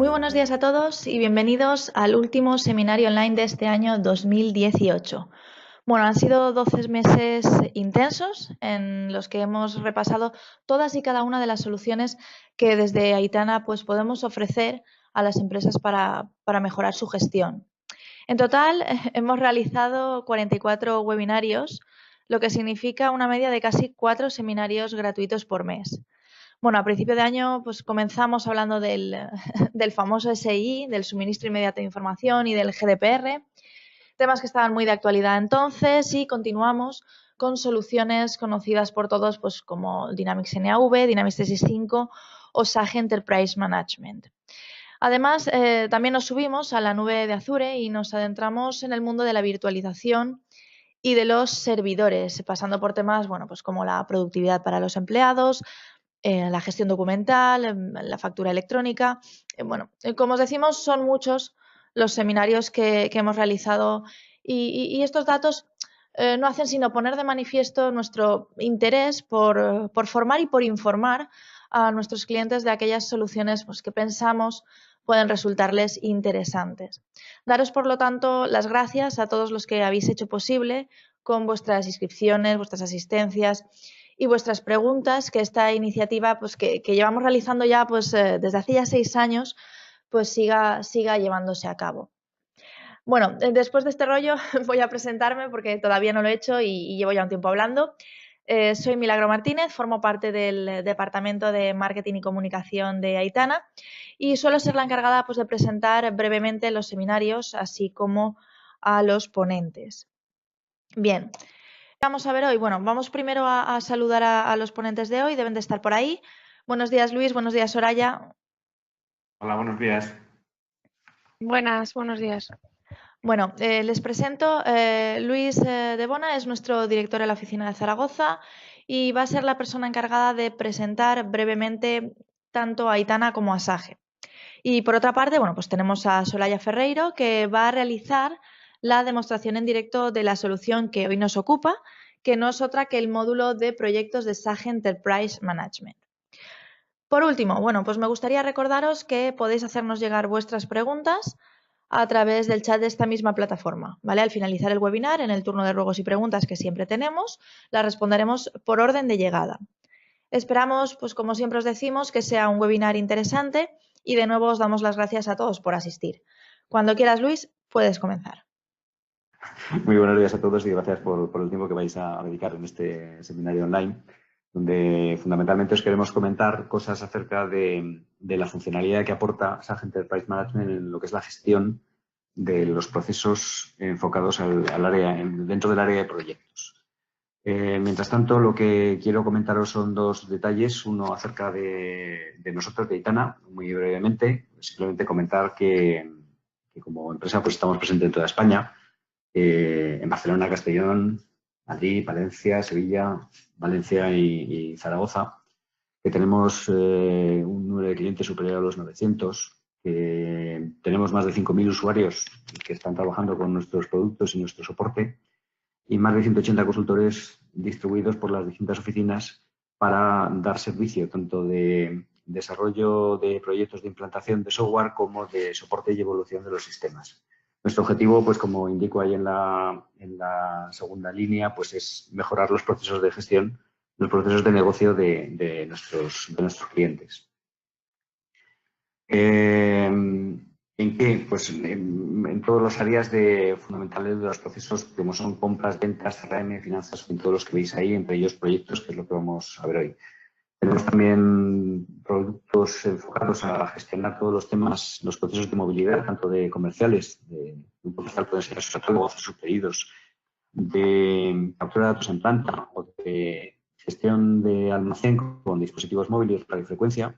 Muy buenos días a todos y bienvenidos al último seminario online de este año 2018. Bueno, han sido 12 meses intensos en los que hemos repasado todas y cada una de las soluciones que desde Aitana pues, podemos ofrecer a las empresas para mejorar su gestión. En total, hemos realizado 44 webinarios, lo que significa una media de casi 4 seminarios gratuitos por mes. Bueno, a principio de año pues comenzamos hablando del famoso SI, del suministro inmediato de información y del GDPR, temas que estaban muy de actualidad entonces, y continuamos con soluciones conocidas por todos pues como Dynamics NAV, Dynamics 365 o Sage Enterprise Management. Además, también nos subimos a la nube de Azure y nos adentramos en el mundo de la virtualización y de los servidores, pasando por temas bueno, pues como la productividad para los empleados, la gestión documental, la factura electrónica. Bueno, como os decimos, son muchos los seminarios que hemos realizado y estos datos no hacen sino poner de manifiesto nuestro interés por formar y por informar a nuestros clientes de aquellas soluciones pues, que pensamos pueden resultarles interesantes. Daros, por lo tanto, las gracias a todos los que habéis hecho posible con vuestras inscripciones, vuestras asistencias y vuestras preguntas, que esta iniciativa pues, que llevamos realizando ya pues, desde hace ya 6 años, pues siga llevándose a cabo. Bueno, después de este rollo voy a presentarme porque todavía no lo he hecho y llevo ya un tiempo hablando. Soy Milagro Martínez, formo parte del Departamento de Marketing y Comunicación de Aitana y suelo ser la encargada pues, de presentar brevemente los seminarios, así como a los ponentes. Bien, vamos a ver hoy. Bueno, vamos primero a saludar a los ponentes de hoy, deben de estar por ahí. Buenos días, Luis, buenos días, Soraya. Hola, buenos días. Buenos días. Bueno, les presento. Luis de Bona es nuestro director en la oficina de Zaragoza y va a ser la persona encargada de presentar brevemente tanto a Aitana como a Sage. Y por otra parte, bueno, pues tenemos a Soraya Ferreiro, que va a realizar la demostración en directo de la solución que hoy nos ocupa, que no es otra que el módulo de proyectos de Sage Enterprise Management. Por último, bueno, pues me gustaría recordaros que podéis hacernos llegar vuestras preguntas a través del chat de esta misma plataforma, ¿vale? Al finalizar el webinar, en el turno de ruegos y preguntas que siempre tenemos, las responderemos por orden de llegada. Esperamos, pues como siempre os decimos, que sea un webinar interesante y de nuevo os damos las gracias a todos por asistir. Cuando quieras, Luis, puedes comenzar. Muy buenos días a todos y gracias por el tiempo que vais a dedicar en este seminario online, donde fundamentalmente os queremos comentar cosas acerca de la funcionalidad que aporta Sage Enterprise Management en lo que es la gestión de los procesos enfocados al área, dentro del área de proyectos. Mientras tanto, lo que quiero comentaros son dos detalles. Uno acerca de nosotros, de Aitana, muy brevemente. Simplemente comentar que como empresa pues estamos presentes en toda España, en Barcelona, Castellón, Madrid, Valencia, Sevilla, Valencia y Zaragoza, que tenemos un número de clientes superior a los 900, que tenemos más de 5.000 usuarios que están trabajando con nuestros productos y nuestro soporte, y más de 180 consultores distribuidos por las distintas oficinas para dar servicio tanto de desarrollo de proyectos de implantación de software como de soporte y evolución de los sistemas. Nuestro objetivo, pues como indico ahí en la segunda línea, pues es mejorar los procesos de gestión, los procesos de negocio de nuestros clientes. ¿En qué? Pues en todas las áreas fundamentales de los procesos, como son compras, ventas, CRM, finanzas, en todos los que veis ahí, entre ellos proyectos, que es lo que vamos a ver hoy. Tenemos también productos enfocados a gestionar todos los temas, los procesos de movilidad, tanto de comerciales, de un comercial puede ser sus catálogos, sus pedidos, de captura de datos en planta o de gestión de almacén con dispositivos móviles, radiofrecuencia,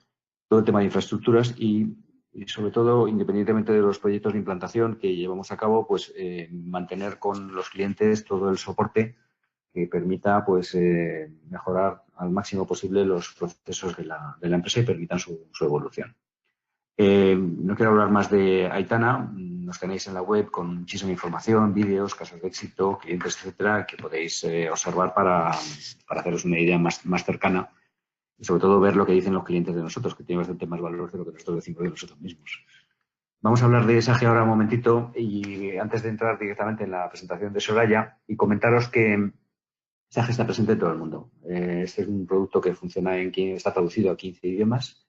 todo el tema de infraestructuras y sobre todo, independientemente de los proyectos de implantación que llevamos a cabo, pues mantener con los clientes todo el soporte que permita pues mejorar al máximo posible los procesos de la empresa y permitan su evolución. No quiero hablar más de Aitana, nos tenéis en la web con muchísima información, vídeos, casos de éxito, clientes, etcétera, que podéis observar para haceros una idea más cercana y sobre todo ver lo que dicen los clientes de nosotros, que tienen bastante más valor de lo que nosotros decimos de nosotros mismos. Vamos a hablar de SAGE ahora un momentito y antes de entrar directamente en la presentación de Soraya y comentaros que SAGE está presente en todo el mundo. Este es un producto que funciona está traducido a 15 idiomas,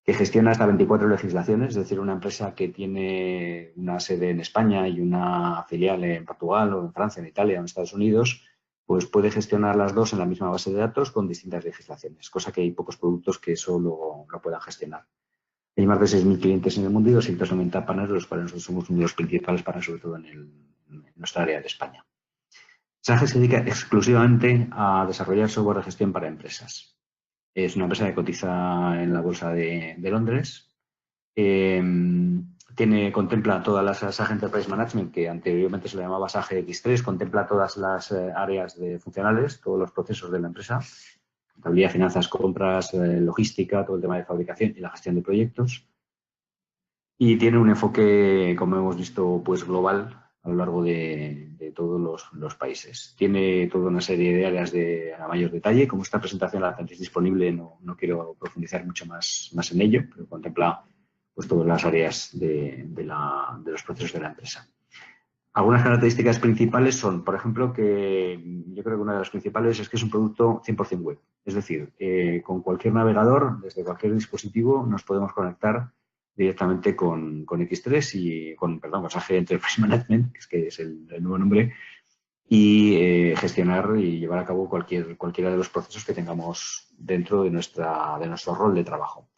que gestiona hasta 24 legislaciones, es decir, una empresa que tiene una sede en España y una filial en Portugal o en Francia, en Italia o en Estados Unidos, pues puede gestionar las dos en la misma base de datos con distintas legislaciones, cosa que hay pocos productos que eso lo puedan gestionar. Hay más de 6.000 clientes en el mundo y 290 partners, los cuales nosotros somos uno de los principales partners, sobre todo en nuestra área de España. SAGE se dedica exclusivamente a desarrollar software de gestión para empresas. Es una empresa que cotiza en la bolsa de Londres. Contempla todas las SAGE Enterprise Management, que anteriormente se le llamaba SAGE X3, contempla todas las áreas funcionales, todos los procesos de la empresa, contabilidad, finanzas, compras, logística, todo el tema de fabricación y la gestión de proyectos. Y tiene un enfoque, como hemos visto, pues global a lo largo de todos los países. Tiene toda una serie de áreas a mayor detalle. Como esta presentación la tenéis disponible, no quiero profundizar mucho más en ello, pero contempla pues todas las áreas de los procesos de la empresa. Algunas características principales son, por ejemplo, que yo creo que una de las principales es que es un producto 100% web. Es decir, con cualquier navegador, desde cualquier dispositivo, nos podemos conectar directamente con X3 y con SAGE Enterprise Management, que es el nuevo nombre, y gestionar y llevar a cabo cualquiera de los procesos que tengamos dentro de nuestro rol de trabajo.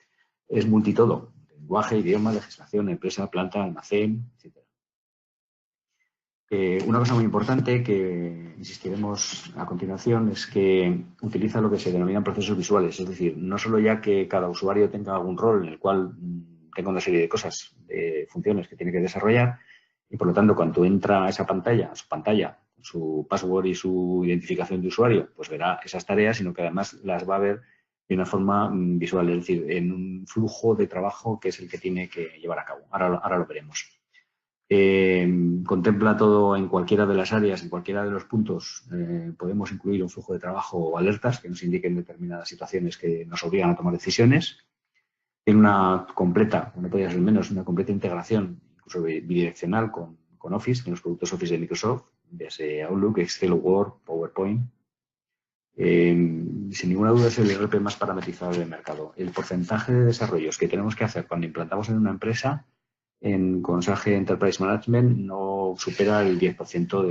Es multitodo: lenguaje, idioma, legislación, empresa, planta, almacén, etc. Una cosa muy importante que insistiremos a continuación es que utiliza lo que se denominan procesos visuales, es decir, no solo ya que cada usuario tenga algún rol en el cual tenga una serie de cosas, de funciones que tiene que desarrollar y por lo tanto cuando entra a su pantalla, su password y su identificación de usuario, pues verá esas tareas, sino que además las va a ver de una forma visual, es decir, en un flujo de trabajo que es el que tiene que llevar a cabo. Ahora lo veremos. Contempla todo en cualquiera de las áreas, en cualquiera de los puntos. Podemos incluir un flujo de trabajo o alertas que nos indiquen determinadas situaciones que nos obligan a tomar decisiones. Tiene una completa, no podría ser menos, una completa integración, incluso bidireccional con Office, con los productos Office de Microsoft, desde Outlook, Excel, Word, PowerPoint. Sin ninguna duda es el ERP más parametrizado del mercado. El porcentaje de desarrollos que tenemos que hacer cuando implantamos en una empresa con SAGE Enterprise Management no supera el 10%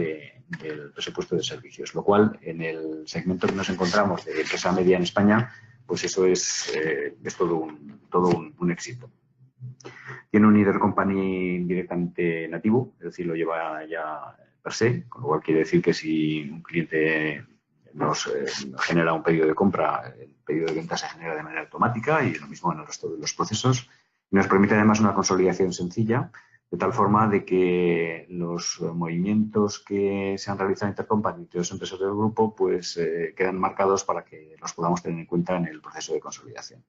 del presupuesto de servicios, lo cual en el segmento que nos encontramos de empresa media en España, pues eso es todo un éxito. Tiene un intercompany directamente nativo, es decir, lo lleva ya per se, con lo cual quiere decir que si un cliente nos genera un pedido de compra, el pedido de venta se genera de manera automática y lo mismo en el resto de los procesos. Nos permite además una consolidación sencilla, de tal forma de que los movimientos que se han realizado en Intercompany y los empresas del grupo pues quedan marcados para que los podamos tener en cuenta en el proceso de consolidación.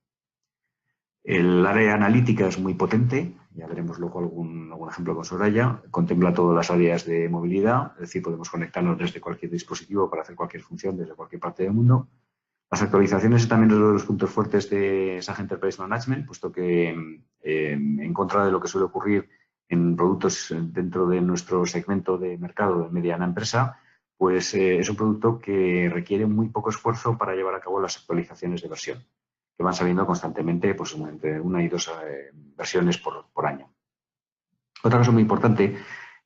El área analítica es muy potente, ya veremos luego algún ejemplo con Soraya. Contempla todas las áreas de movilidad, es decir, podemos conectarnos desde cualquier dispositivo para hacer cualquier función desde cualquier parte del mundo. Las actualizaciones es también uno de los puntos fuertes de SAGE Enterprise Management, puesto que en contra de lo que suele ocurrir en productos dentro de nuestro segmento de mercado de mediana empresa, pues es un producto que requiere muy poco esfuerzo para llevar a cabo las actualizaciones de versión, que van saliendo constantemente, pues entre 1 y 2 versiones por año. Otra cosa muy importante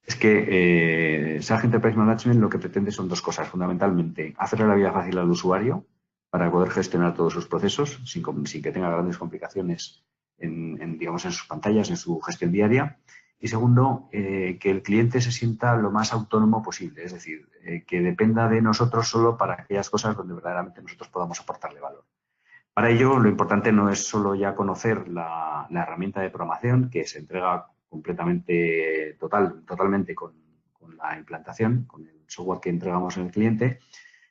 es que SAGE Enterprise Management lo que pretende son dos cosas, fundamentalmente: hacerle la vida fácil al usuario para poder gestionar todos sus procesos sin que tenga grandes complicaciones en sus pantallas, en su gestión diaria. Y segundo, que el cliente se sienta lo más autónomo posible, es decir, que dependa de nosotros solo para aquellas cosas donde verdaderamente nosotros podamos aportarle valor. Para ello, lo importante no es solo ya conocer la herramienta de programación, que se entrega totalmente con la implantación, con el software que entregamos en el cliente,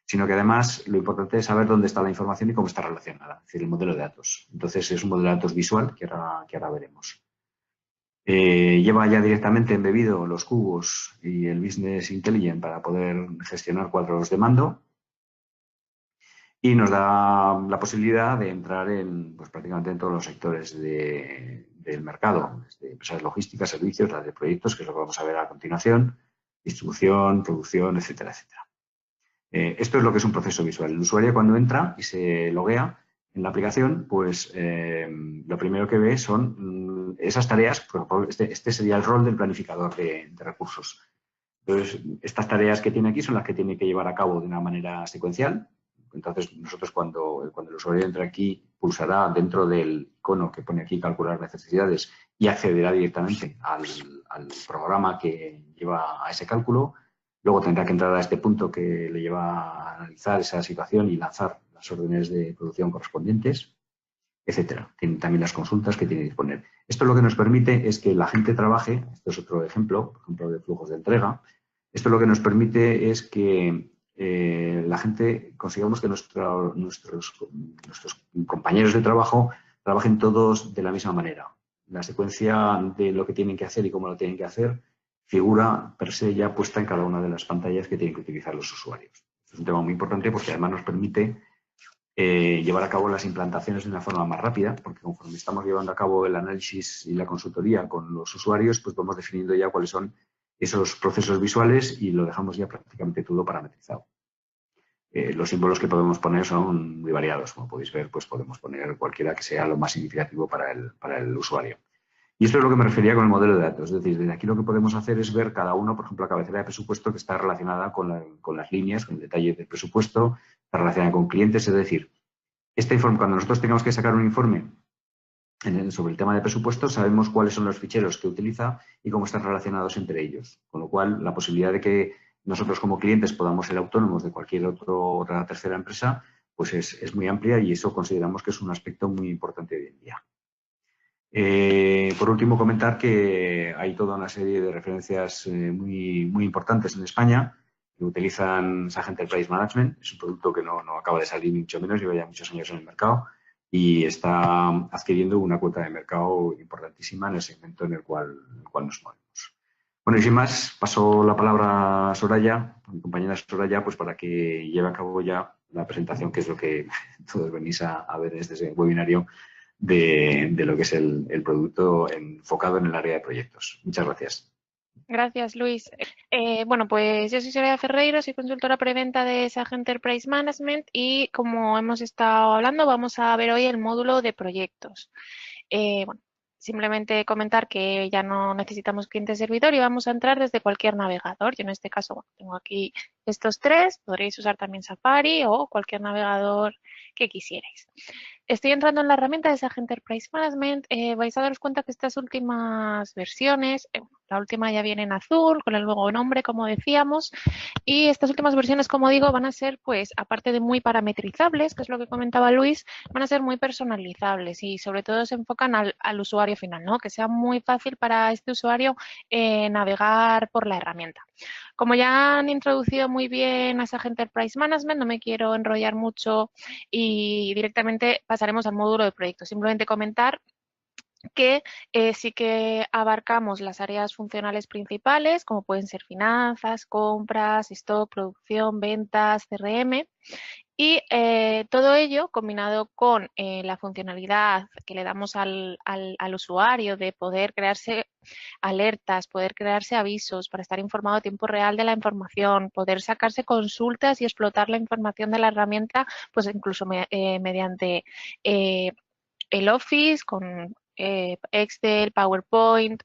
sino que además lo importante es saber dónde está la información y cómo está relacionada, es decir, el modelo de datos. Entonces, es un modelo de datos visual que ahora veremos. Lleva ya directamente embebido los cubos y el Business Intelligence para poder gestionar cuadros de mando. y nos da la posibilidad de entrar en pues, prácticamente en todos los sectores del mercado, desde empresas logísticas, servicios, las de proyectos, que es lo que vamos a ver a continuación, distribución, producción, etcétera, etcétera. Esto es lo que es un proceso visual. El usuario cuando entra y se loguea en la aplicación, pues lo primero que ve son esas tareas, por ejemplo, este sería el rol del planificador de recursos. Entonces, estas tareas que tiene aquí son las que tiene que llevar a cabo de una manera secuencial. Entonces, nosotros cuando el usuario entra aquí, pulsará dentro del icono que pone aquí calcular necesidades y accederá directamente al programa que lleva a ese cálculo. Luego tendrá que entrar a este punto que le lleva a analizar esa situación y lanzar las órdenes de producción correspondientes, etcétera. Tienen también las consultas que tiene que disponer. Esto lo que nos permite es que la gente trabaje, esto es otro ejemplo, por ejemplo, de flujos de entrega. Esto lo que nos permite es que la gente consigamos que nuestros compañeros de trabajo trabajen todos de la misma manera. La secuencia de lo que tienen que hacer y cómo lo tienen que hacer figura per se ya puesta en cada una de las pantallas que tienen que utilizar los usuarios. Esto es un tema muy importante porque además nos permite llevar a cabo las implantaciones de una forma más rápida, porque conforme estamos llevando a cabo el análisis y la consultoría con los usuarios, pues vamos definiendo ya cuáles son esos procesos visuales y lo dejamos ya prácticamente todo parametrizado. Los símbolos que podemos poner son muy variados. Como podéis ver, pues podemos poner cualquiera que sea lo más significativo para el usuario. Y esto es lo que me refería con el modelo de datos. Es decir, desde aquí lo que podemos hacer es ver cada uno, por ejemplo, la cabecera de presupuesto que está relacionada con las líneas, con el detalle del presupuesto, está relacionada con clientes. Es decir, cuando nosotros tengamos que sacar un informe sobre el tema de presupuesto, sabemos cuáles son los ficheros que utiliza y cómo están relacionados entre ellos. Con lo cual, la posibilidad de que nosotros como clientes podamos ser autónomos de cualquier otra tercera empresa, pues es muy amplia y eso consideramos que es un aspecto muy importante hoy en día. Por último, comentar que hay toda una serie de referencias muy, muy importantes en España que utilizan SAP Enterprise Management. Es un producto que no acaba de salir, ni mucho menos, lleva ya muchos años en el mercado y está adquiriendo una cuota de mercado importantísima en el segmento en el cual nos movemos. Bueno, y sin más, paso la palabra a Soraya, a mi compañera Soraya, pues para que lleve a cabo ya la presentación, que es lo que todos venís a ver en este webinario, de lo que es el producto enfocado en el área de proyectos. Muchas gracias. Gracias, Luis. Bueno, pues yo soy Soraya Ferreiro, soy consultora preventa de SAP Enterprise Management y como hemos estado hablando, vamos a ver hoy el módulo de proyectos. Bueno, simplemente comentar que ya no necesitamos cliente servidor y vamos a entrar desde cualquier navegador. Yo en este caso, bueno, tengo aquí estos tres, podréis usar también Safari o cualquier navegador que quisierais. Estoy entrando en la herramienta de SAP Enterprise Management. Vais a daros cuenta que estas últimas versiones, la última ya viene en azul, con el nuevo nombre, como decíamos, y estas últimas versiones, como digo, van a ser, pues, aparte de muy parametrizables, que es lo que comentaba Luis, van a ser muy personalizables y sobre todo se enfocan al usuario final, ¿no? Que sea muy fácil para este usuario navegar por la herramienta. Como ya han introducido muy bien a SAP Enterprise Management, no me quiero enrollar mucho y directamente pasaremos al módulo de proyectos. Simplemente comentar que sí que abarcamos las áreas funcionales principales, como pueden ser finanzas, compras, stock, producción, ventas, CRM. Y todo ello combinado con la funcionalidad que le damos al usuario de poder crearse alertas, poder crearse avisos para estar informado a tiempo real de la información, poder sacarse consultas y explotar la información de la herramienta, pues incluso mediante el Office con Excel, PowerPoint.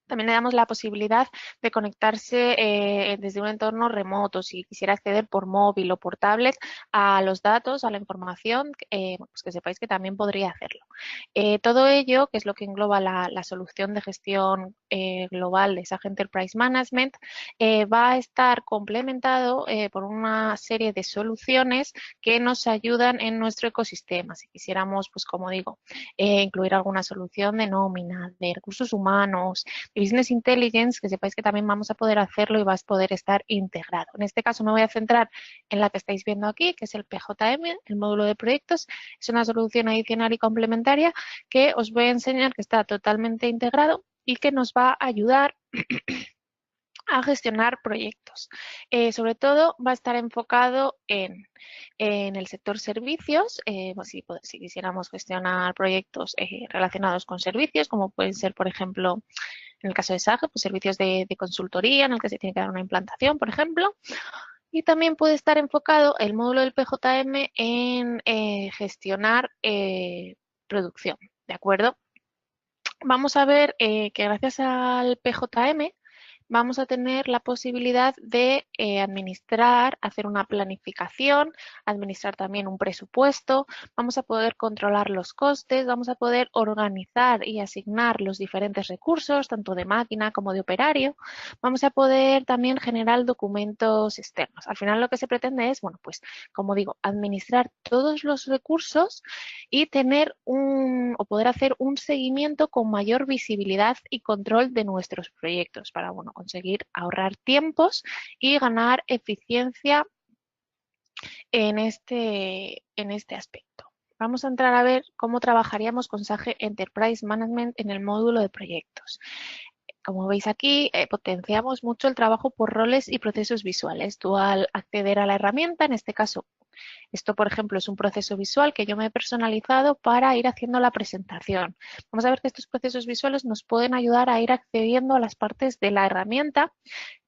También le damos la posibilidad de conectarse desde un entorno remoto, si quisiera acceder por móvil o por tablet a los datos, a la información, pues que sepáis que también podría hacerlo. Todo ello, que es lo que engloba la solución de gestión global de SAP Enterprise Management, va a estar complementado por una serie de soluciones que nos ayudan en nuestro ecosistema. Si quisiéramos, pues como digo, incluir alguna solución de nómina, de recursos humanos, Business Intelligence, que sepáis que también vamos a poder hacerlo y va a poder estar integrado. En este caso me voy a centrar en la que estáis viendo aquí, que es el PJM, el módulo de proyectos. Es una solución adicional y complementaria que os voy a enseñar que está totalmente integrado y que nos va a ayudar a gestionar proyectos. Sobre todo va a estar enfocado en el sector servicios, si quisiéramos gestionar proyectos relacionados con servicios, como pueden ser, por ejemplo, en el caso de SAGE, pues servicios de consultoría en el que se tiene que dar una implantación, por ejemplo. Y también puede estar enfocado el módulo del PJM en gestionar producción, ¿de acuerdo? Vamos a ver que gracias al PJM vamos a tener la posibilidad de administrar, hacer una planificación, administrar también un presupuesto, vamos a poder controlar los costes, vamos a poder organizar y asignar los diferentes recursos, tanto de máquina como de operario, vamos a poder también generar documentos externos. Al final lo que se pretende es, bueno, pues como digo, administrar todos los recursos y tener o poder hacer un seguimiento con mayor visibilidad y control de nuestros proyectos para, bueno, conseguir ahorrar tiempos y ganar eficiencia en este aspecto. Vamos a entrar a ver cómo trabajaríamos con SAGE Enterprise Management en el módulo de proyectos. Como veis aquí, potenciamos mucho el trabajo por roles y procesos visuales. Tú al acceder a la herramienta, en este caso, esto por ejemplo es un proceso visual que yo me he personalizado para ir haciendo la presentación. Vamos a ver que estos procesos visuales nos pueden ayudar a ir accediendo a las partes de la herramienta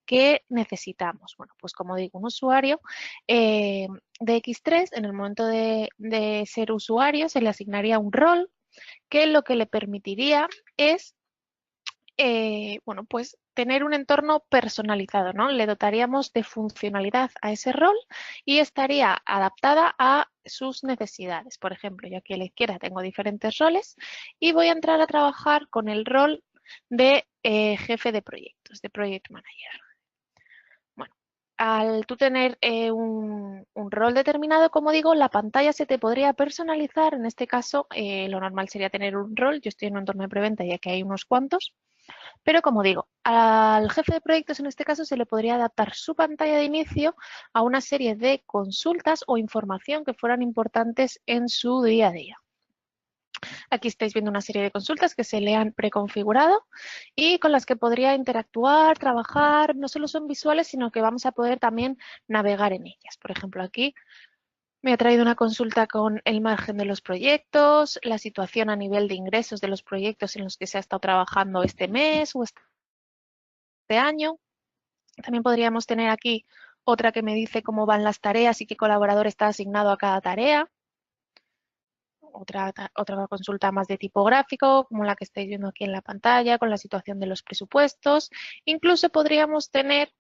que necesitamos. Bueno, pues como digo, un usuario de X3, en el momento de ser usuario, se le asignaría un rol que lo que le permitiría es bueno, pues tener un entorno personalizado, ¿no? Le dotaríamos de funcionalidad a ese rol y estaría adaptada a sus necesidades. Por ejemplo, yo aquí a la izquierda tengo diferentes roles y voy a entrar a trabajar con el rol de jefe de proyectos, de Project Manager. Bueno, al tú tener un rol determinado, como digo, la pantalla se te podría personalizar. En este caso, lo normal sería tener un rol. Yo estoy en un entorno de preventa ya que hay unos cuantos. Pero como digo, al jefe de proyectos en este caso se le podría adaptar su pantalla de inicio a una serie de consultas o información que fueran importantes en su día a día. Aquí estáis viendo una serie de consultas que se le han preconfigurado y con las que podría interactuar, trabajar. No solo son visuales, sino que vamos a poder también navegar en ellas. Por ejemplo, aquí me ha traído una consulta con el margen de los proyectos, la situación a nivel de ingresos de los proyectos en los que se ha estado trabajando este mes o este año. También podríamos tener aquí otra que me dice cómo van las tareas y qué colaborador está asignado a cada tarea. Otra consulta más de tipo gráfico, como la que estáis viendo aquí en la pantalla, con la situación de los presupuestos. Incluso podríamos tener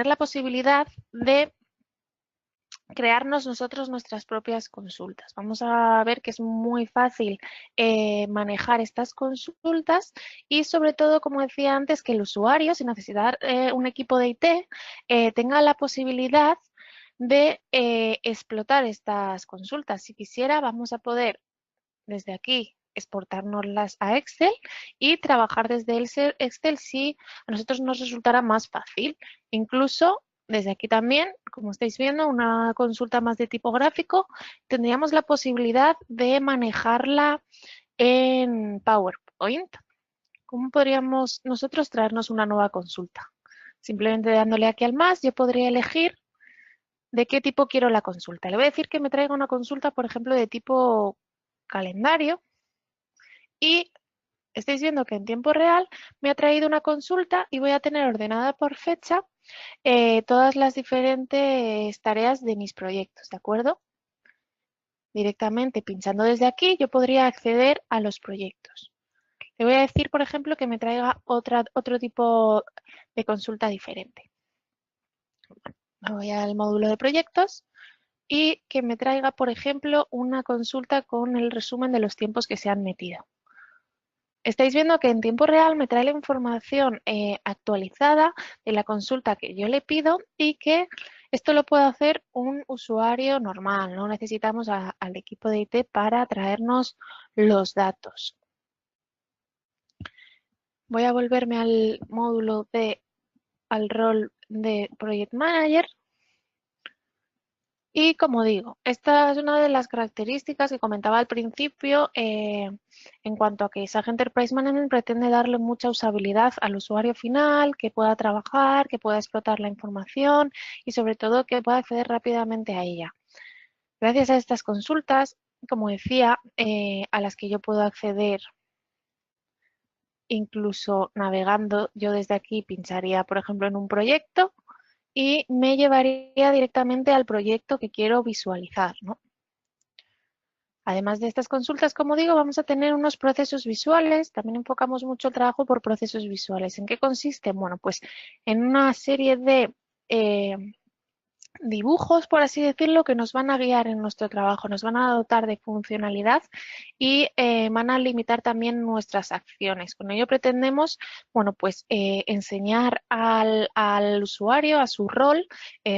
la posibilidad de crearnos nosotros nuestras propias consultas. Vamos a ver que es muy fácil manejar estas consultas y sobre todo, como decía antes, que el usuario, sin necesitar un equipo de IT, tenga la posibilidad de explotar estas consultas. Si quisiera, vamos a poder desde aquí exportárnoslas a Excel y trabajar desde el Excel si a nosotros nos resultara más fácil. Incluso desde aquí también, como estáis viendo, una consulta más de tipo gráfico, tendríamos la posibilidad de manejarla en PowerPoint. ¿Cómo podríamos nosotros traernos una nueva consulta? Simplemente dándole aquí al más, yo podría elegir de qué tipo quiero la consulta. Le voy a decir que me traiga una consulta, por ejemplo, de tipo calendario. Y estáis viendo que en tiempo real me ha traído una consulta y voy a tener ordenada por fecha todas las diferentes tareas de mis proyectos, ¿de acuerdo? Directamente pinchando desde aquí yo podría acceder a los proyectos. Le voy a decir, por ejemplo, que me traiga otro tipo de consulta diferente. Me voy al módulo de proyectos y que me traiga, por ejemplo, una consulta con el resumen de los tiempos que se han metido. Estáis viendo que en tiempo real me trae la información actualizada de la consulta que yo le pido y que esto lo puede hacer un usuario normal. No necesitamos al equipo de IT para traernos los datos. Voy a volverme al módulo al rol de Project Manager. Y como digo, esta es una de las características que comentaba al principio en cuanto a que SAG Enterprise Management pretende darle mucha usabilidad al usuario final, que pueda trabajar, que pueda explotar la información y sobre todo que pueda acceder rápidamente a ella. Gracias a estas consultas, como decía, a las que yo puedo acceder incluso navegando, yo desde aquí pincharía, por ejemplo, en un proyecto y me llevaría directamente al proyecto que quiero visualizar, ¿no? Además de estas consultas, como digo, vamos a tener unos procesos visuales. También enfocamos mucho el trabajo por procesos visuales. ¿En qué consiste? Bueno, pues en una serie de dibujos, por así decirlo, que nos van a guiar en nuestro trabajo, nos van a dotar de funcionalidad y van a limitar también nuestras acciones. Con ello pretendemos, bueno, pues enseñar al usuario, a su rol,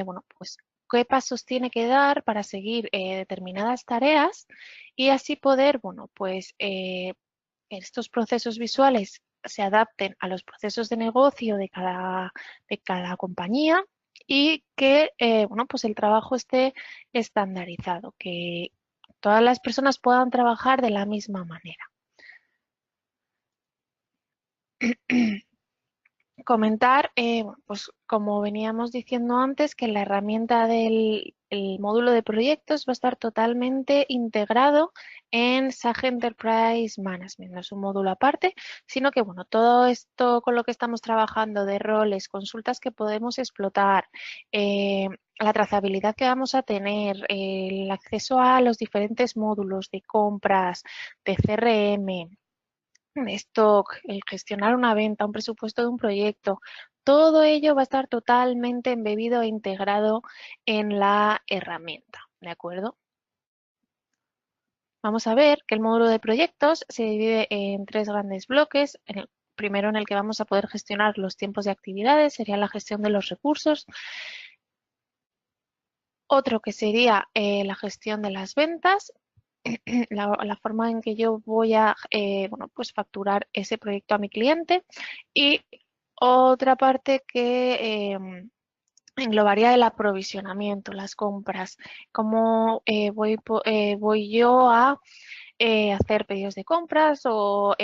bueno, pues qué pasos tiene que dar para seguir determinadas tareas y así poder, bueno, pues estos procesos visuales se adapten a los procesos de negocio de cada compañía y que bueno, pues el trabajo esté estandarizado, que todas las personas puedan trabajar de la misma manera. Comentar, pues como veníamos diciendo antes, que la herramienta del módulo de proyectos va a estar totalmente integrado en SAG Enterprise Management. No es un módulo aparte, sino que bueno, todo esto con lo que estamos trabajando de roles, consultas que podemos explotar, la trazabilidad que vamos a tener, el acceso a los diferentes módulos de compras, de CRM, stock, el gestionar una venta, un presupuesto de un proyecto, todo ello va a estar totalmente embebido e integrado en la herramienta, ¿de acuerdo? Vamos a ver que el módulo de proyectos se divide en tres grandes bloques. El primero en el que vamos a poder gestionar los tiempos de actividades sería la gestión de los recursos. Otro que sería la gestión de las ventas, la forma en que yo voy a bueno, pues facturar ese proyecto a mi cliente y otra parte que englobaría el aprovisionamiento, las compras, cómo voy yo a hacer pedidos de compras o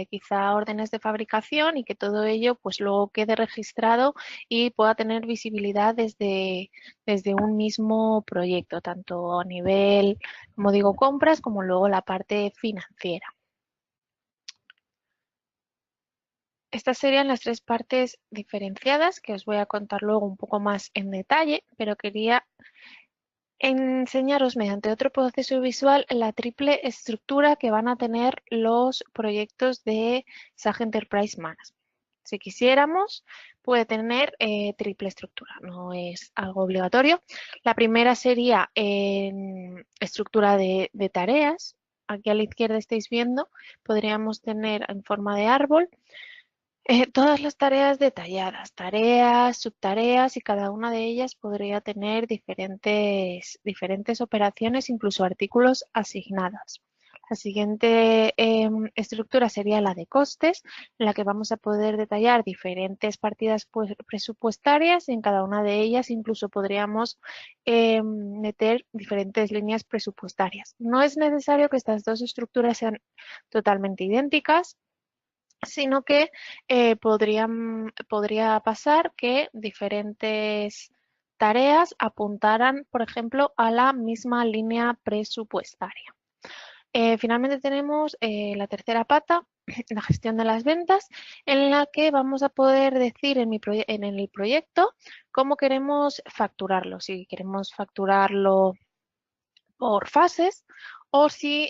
quizá órdenes de fabricación y que todo ello pues luego quede registrado y pueda tener visibilidad desde un mismo proyecto, tanto a nivel, como digo, compras como luego la parte financiera. Estas serían las tres partes diferenciadas que os voy a contar luego un poco más en detalle, pero quería enseñaros mediante otro proceso visual la triple estructura que van a tener los proyectos de SAG Enterprise Management. Si quisiéramos, puede tener triple estructura, no es algo obligatorio. La primera sería en estructura de tareas. Aquí a la izquierda estáis viendo, podríamos tener en forma de árbol todas las tareas detalladas, tareas, subtareas y cada una de ellas podría tener diferentes operaciones, incluso artículos asignados. La siguiente estructura sería la de costes, en la que vamos a poder detallar diferentes partidas presupuestarias y en cada una de ellas incluso podríamos meter diferentes líneas presupuestarias. No es necesario que estas dos estructuras sean totalmente idénticas, sino que podría pasar que diferentes tareas apuntaran, por ejemplo, a la misma línea presupuestaria. Finalmente tenemos la tercera pata, la gestión de las ventas, en la que vamos a poder decir en el proyecto cómo queremos facturarlo. Si queremos facturarlo por fases o si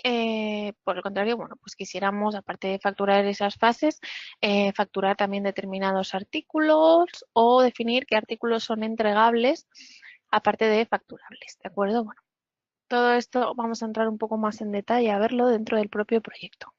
por el contrario, bueno, pues quisiéramos, aparte de facturar esas fases, facturar también determinados artículos o definir qué artículos son entregables aparte de facturables, ¿de acuerdo? Bueno, todo esto vamos a entrar un poco más en detalle a verlo dentro del propio proyecto.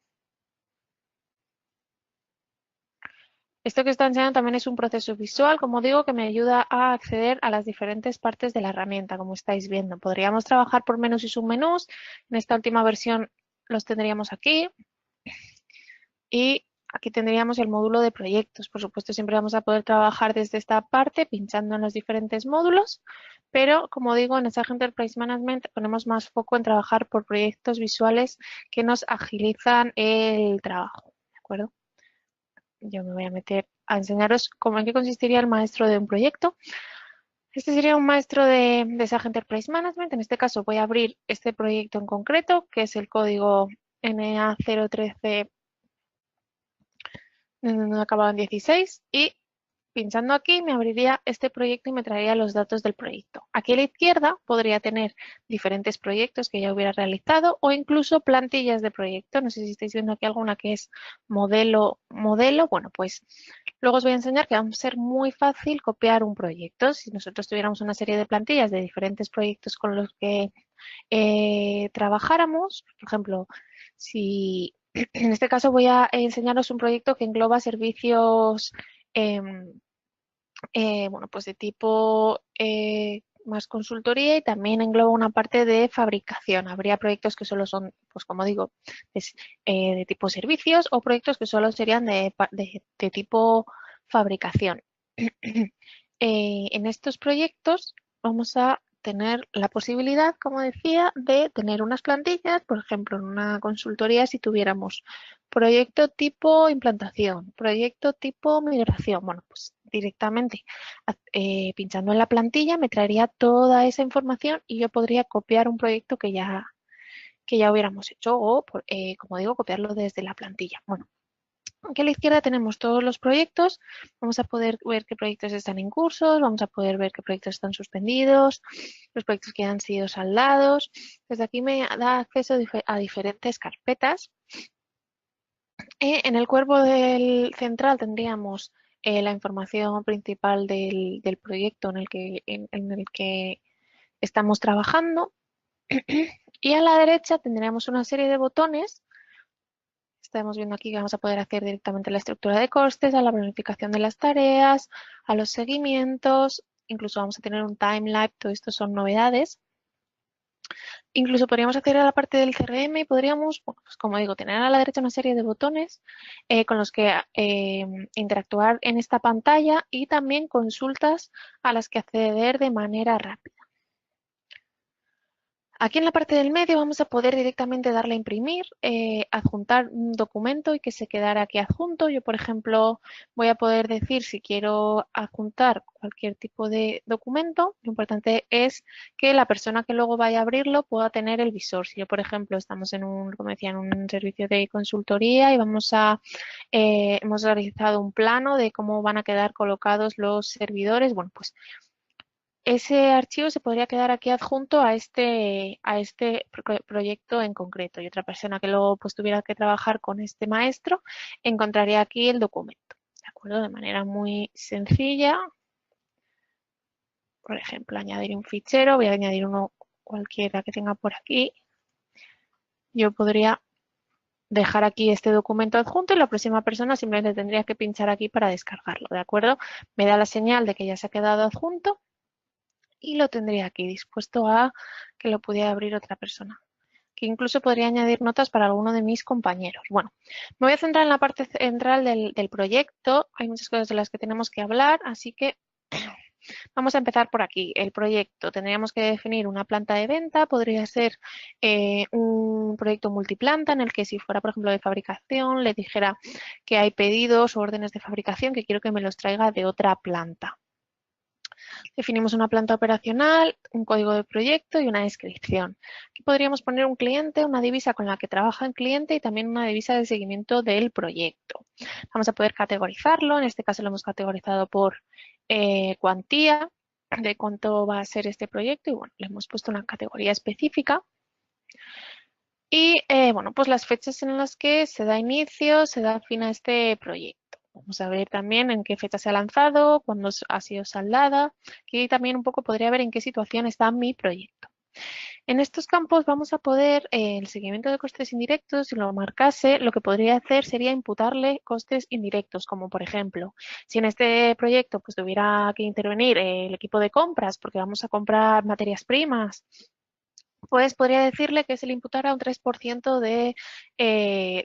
Esto que está enseñando también es un proceso visual, como digo, que me ayuda a acceder a las diferentes partes de la herramienta, como estáis viendo. Podríamos trabajar por menús y submenús. En esta última versión los tendríamos aquí. Y Aquí tendríamos el módulo de proyectos. Por supuesto, siempre vamos a poder trabajar desde esta parte, pinchando en los diferentes módulos, pero como digo, en SAG Enterprise Management ponemos más foco en trabajar por proyectos visuales que nos agilizan el trabajo, ¿de acuerdo? Yo me voy a meter a enseñaros cómo en qué consistiría el maestro de un proyecto. Este sería un maestro de SAG Enterprise Management. En este caso voy a abrir este proyecto en concreto, que es el código NA013 acabado en 16, y pinchando aquí me abriría este proyecto y me traería los datos del proyecto. Aquí a la izquierda podría tener diferentes proyectos que ya hubiera realizado o incluso plantillas de proyecto. No sé si estáis viendo aquí alguna que es modelo. Bueno, pues luego os voy a enseñar que va a ser muy fácil copiar un proyecto. Si nosotros tuviéramos una serie de plantillas de diferentes proyectos con los que trabajáramos, por ejemplo, si en este caso voy a enseñaros un proyecto que engloba servicios bueno, pues de tipo más consultoría y también engloba una parte de fabricación. Habría proyectos que solo son, pues como digo, de tipo servicios o proyectos que solo serían de tipo fabricación. En estos proyectos vamos a tener la posibilidad, como decía, de tener unas plantillas, por ejemplo, en una consultoría si tuviéramos proyecto tipo implantación, proyecto tipo migración. Bueno, pues directamente pinchando en la plantilla me traería toda esa información y yo podría copiar un proyecto que ya hubiéramos hecho o, como digo, copiarlo desde la plantilla. Bueno, aquí a la izquierda tenemos todos los proyectos, vamos a poder ver qué proyectos están en cursos, vamos a poder ver qué proyectos están suspendidos, los proyectos que han sido saldados. Desde aquí me da acceso a diferentes carpetas. En el cuerpo del central tendríamos la información principal del proyecto en el que estamos trabajando y a la derecha tendríamos una serie de botones. Estamos viendo aquí que vamos a poder hacer directamente la estructura de costes, a la planificación de las tareas, a los seguimientos, incluso vamos a tener un timelapse, todo esto son novedades. Incluso podríamos acceder a la parte del CRM y podríamos, bueno, pues como digo, tener a la derecha una serie de botones con los que interactuar en esta pantalla y también consultas a las que acceder de manera rápida. Aquí en la parte del medio vamos a poder directamente darle a imprimir, adjuntar un documento y que se quedara aquí adjunto. Yo, por ejemplo, voy a poder decir si quiero adjuntar cualquier tipo de documento. Lo importante es que la persona que luego vaya a abrirlo pueda tener el visor. Si yo, por ejemplo, estamos en un, como decía, en un servicio de consultoría y hemos realizado un plano de cómo van a quedar colocados los servidores, bueno, pues ese archivo se podría quedar aquí adjunto a este proyecto en concreto y otra persona que luego pues tuviera que trabajar con este maestro encontraría aquí el documento, ¿de acuerdo? De manera muy sencilla. Por ejemplo, añadir un fichero, voy a añadir uno cualquiera que tenga por aquí. Yo podría dejar aquí este documento adjunto y la próxima persona simplemente tendría que pinchar aquí para descargarlo, ¿de acuerdo? Me da la señal de que ya se ha quedado adjunto y lo tendría aquí dispuesto a que lo pudiera abrir otra persona, que incluso podría añadir notas para alguno de mis compañeros. Bueno, me voy a centrar en la parte central del proyecto. Hay muchas cosas de las que tenemos que hablar, así que vamos a empezar por aquí. El proyecto, tendríamos que definir una planta de venta, podría ser un proyecto multiplanta en el que si fuera, por ejemplo, de fabricación, le dijera que hay pedidos o órdenes de fabricación que quiero que me los traiga de otra planta. Definimos una planta operacional, un código de proyecto y una descripción. Aquí podríamos poner un cliente, una divisa con la que trabaja el cliente y también una divisa de seguimiento del proyecto. Vamos a poder categorizarlo, en este caso lo hemos categorizado por cuantía, de cuánto va a ser este proyecto y bueno, le hemos puesto una categoría específica. Y bueno, pues las fechas en las que se da inicio, se da fin a este proyecto. Vamos a ver también en qué fecha se ha lanzado, cuándo ha sido saldada. Aquí también un poco podría ver en qué situación está mi proyecto. En estos campos vamos a poder, el seguimiento de costes indirectos, si lo marcase, lo que podría hacer sería imputarle costes indirectos, como por ejemplo, si en este proyecto pues tuviera que intervenir el equipo de compras porque vamos a comprar materias primas pues podría decirle que se le imputara un 3% de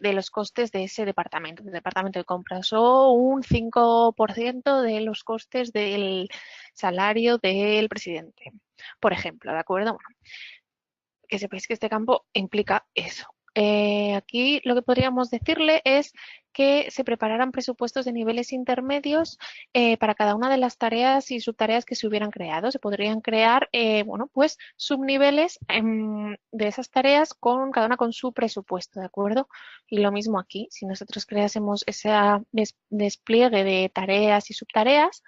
los costes de ese departamento, del departamento de compras, o un 5% de los costes del salario del presidente, por ejemplo, ¿de acuerdo? Bueno, que sepáis que este campo implica eso. Aquí lo que podríamos decirle es que se prepararan presupuestos de niveles intermedios para cada una de las tareas y subtareas que se hubieran creado. Se podrían crear, bueno, pues subniveles de esas tareas con cada una con su presupuesto, ¿de acuerdo? Y lo mismo aquí, si nosotros creásemos ese despliegue de tareas y subtareas,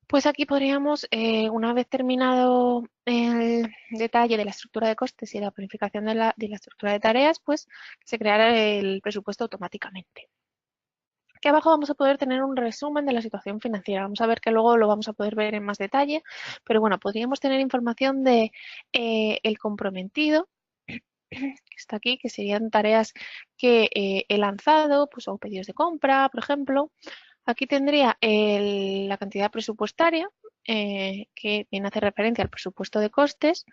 pues aquí podríamos, una vez terminado el detalle de la estructura de costes y la planificación de la estructura de tareas, pues se creará el presupuesto automáticamente. Aquí abajo vamos a poder tener un resumen de la situación financiera. Vamos a ver que luego lo vamos a poder ver en más detalle, pero bueno, podríamos tener información de el comprometido, que está aquí, que serían tareas que he lanzado, pues o pedidos de compra, por ejemplo. Aquí tendría la cantidad presupuestaria, que viene a hacer referencia al presupuesto de costes,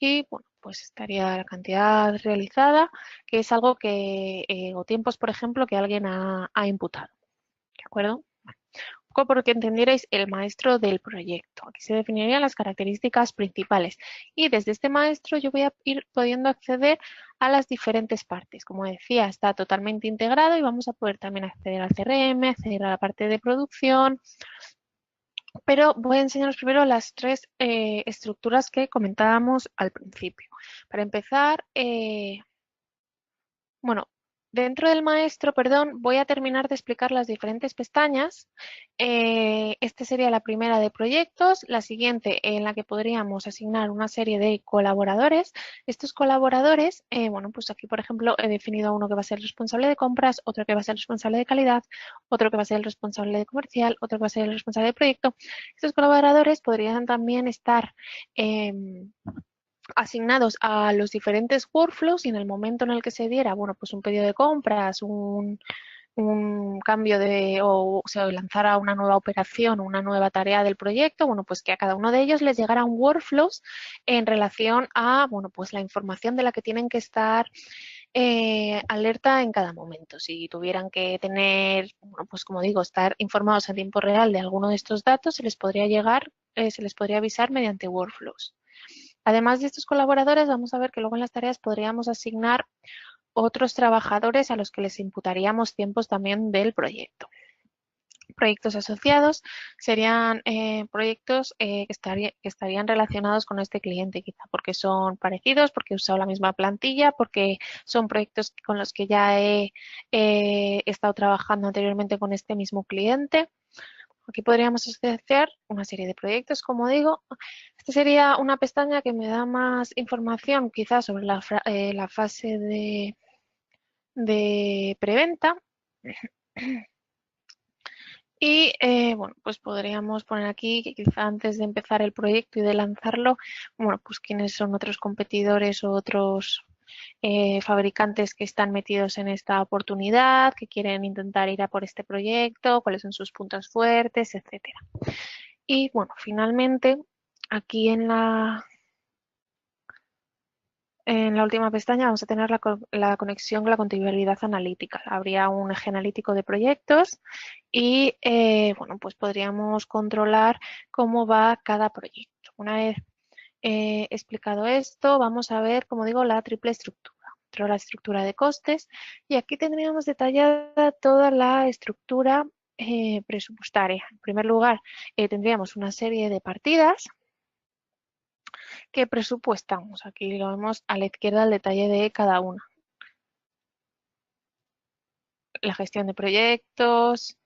y bueno, pues estaría la cantidad realizada, que es algo que, o tiempos, por ejemplo, que alguien ha imputado. ¿De acuerdo? Un poco por que entendierais el maestro del proyecto. Aquí se definirían las características principales y desde este maestro yo voy a ir pudiendo acceder a las diferentes partes. Como decía, está totalmente integrado y vamos a poder también acceder al CRM, acceder a la parte de producción, pero voy a enseñaros primero las tres estructuras que comentábamos al principio. Para empezar, bueno, dentro del maestro, perdón, voy a terminar de explicar las diferentes pestañas. Esta sería la primera de proyectos, la siguiente en la que podríamos asignar una serie de colaboradores. Estos colaboradores, bueno, pues aquí, por ejemplo, he definido a uno que va a ser el responsable de compras, otro que va a ser el responsable de calidad, otro que va a ser el responsable de comercial, otro que va a ser el responsable de proyecto. Estos colaboradores podrían también estar asignados a los diferentes workflows y en el momento en el que se diera, bueno, pues un pedido de compras, un cambio de, o se lanzara una nueva operación, una nueva tarea del proyecto, bueno, pues que a cada uno de ellos les llegara un workflows en relación a, bueno, pues la información de la que tienen que estar alerta en cada momento. Si tuvieran que tener, bueno, pues como digo, estar informados en tiempo real de alguno de estos datos, se les podría llegar, se les podría avisar mediante workflows. Además de estos colaboradores, vamos a ver que luego en las tareas podríamos asignar otros trabajadores a los que les imputaríamos tiempos también del proyecto. Proyectos asociados serían proyectos que estarían relacionados con este cliente, quizá porque son parecidos, porque he usado la misma plantilla, porque son proyectos con los que ya he estado trabajando anteriormente con este mismo cliente. Aquí podríamos asociar una serie de proyectos, como digo. Esta sería una pestaña que me da más información quizás sobre la fase de preventa. Y bueno, pues podríamos poner aquí que quizá antes de empezar el proyecto y de lanzarlo, bueno, pues quiénes son otros competidores o otros fabricantes que están metidos en esta oportunidad, que quieren intentar ir a por este proyecto, cuáles son sus puntos fuertes, etcétera. Y bueno, finalmente, aquí en la última pestaña vamos a tener la conexión con la contabilidad analítica. Habría un eje analítico de proyectos y, bueno, pues podríamos controlar cómo va cada proyecto. Una vez explicado esto, vamos a ver, como digo, la triple estructura. La estructura de costes y aquí tendríamos detallada toda la estructura presupuestaria. En primer lugar, tendríamos una serie de partidas que presupuestamos. Aquí lo vemos a la izquierda el detalle de cada una. La gestión de proyectos,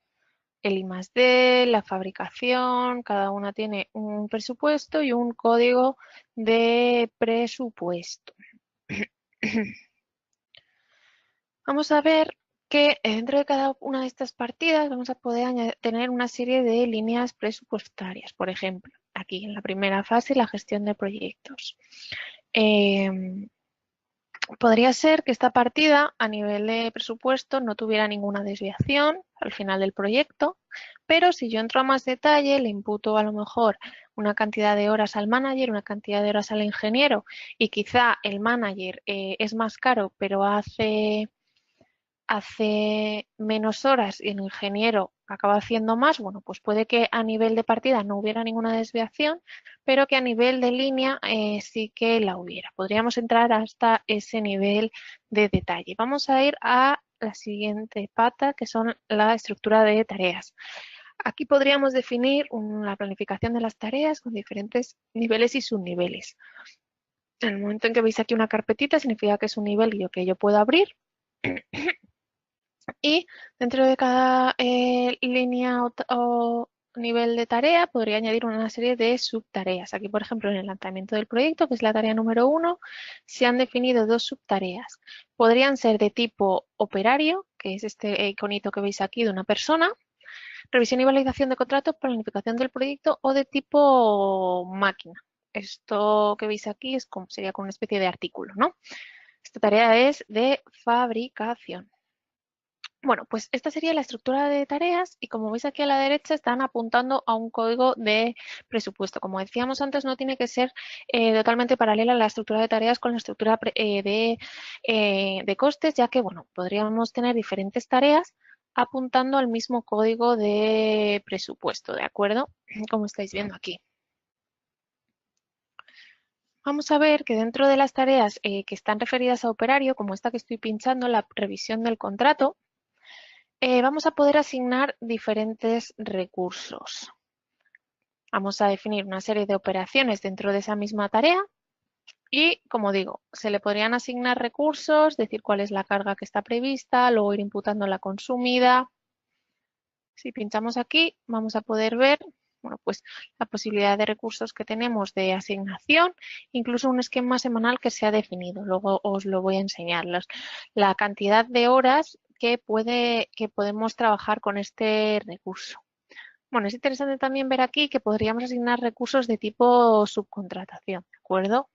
el I+D, la fabricación, cada una tiene un presupuesto y un código de presupuesto. Vamos a ver que dentro de cada una de estas partidas vamos a poder tener una serie de líneas presupuestarias. Por ejemplo, aquí en la primera fase, la gestión de proyectos. Podría ser que esta partida a nivel de presupuesto no tuviera ninguna desviación al final del proyecto, pero si yo entro a más detalle, le imputo a lo mejor una cantidad de horas al manager, una cantidad de horas al ingeniero y quizá el manager es más caro pero hace menos horas y el ingeniero acaba haciendo más, bueno, pues puede que a nivel de partida no hubiera ninguna desviación, pero que a nivel de línea sí que la hubiera. Podríamos entrar hasta ese nivel de detalle. Vamos a ir a la siguiente pata, que son la estructura de tareas. Aquí podríamos definir la planificación de las tareas con diferentes niveles y subniveles. En el momento en que veis aquí una carpetita, significa que es un nivel que yo puedo abrir. Y dentro de cada línea o nivel de tarea podría añadir una serie de subtareas. Aquí, por ejemplo, en el lanzamiento del proyecto, que es la tarea número 1, se han definido 2 subtareas. Podrían ser de tipo operario, que es este iconito que veis aquí de una persona, revisión y validación de contratos, planificación del proyecto, o de tipo máquina. Esto que veis aquí sería como una especie de artículo, ¿no? Esta tarea es de fabricación. Bueno, pues esta sería la estructura de tareas y como veis aquí a la derecha están apuntando a un código de presupuesto. Como decíamos antes, no tiene que ser totalmente paralela la estructura de tareas con la estructura de costes, ya que, bueno, podríamos tener diferentes tareas apuntando al mismo código de presupuesto, ¿de acuerdo? Como estáis viendo aquí. Vamos a ver que dentro de las tareas que están referidas a operario, como esta que estoy pinchando, la revisión del contrato, vamos a poder asignar diferentes recursos. Vamos a definir una serie de operaciones dentro de esa misma tarea y, como digo, se le podrían asignar recursos, decir cuál es la carga que está prevista, luego ir imputando la consumida. Si pinchamos aquí, vamos a poder ver, bueno, pues la posibilidad de recursos que tenemos de asignación, incluso un esquema semanal que se ha definido. Luego os lo voy a enseñar. La cantidad de horas que podemos trabajar con este recurso. Bueno, es interesante también ver aquí que podríamos asignar recursos de tipo subcontratación, ¿de acuerdo?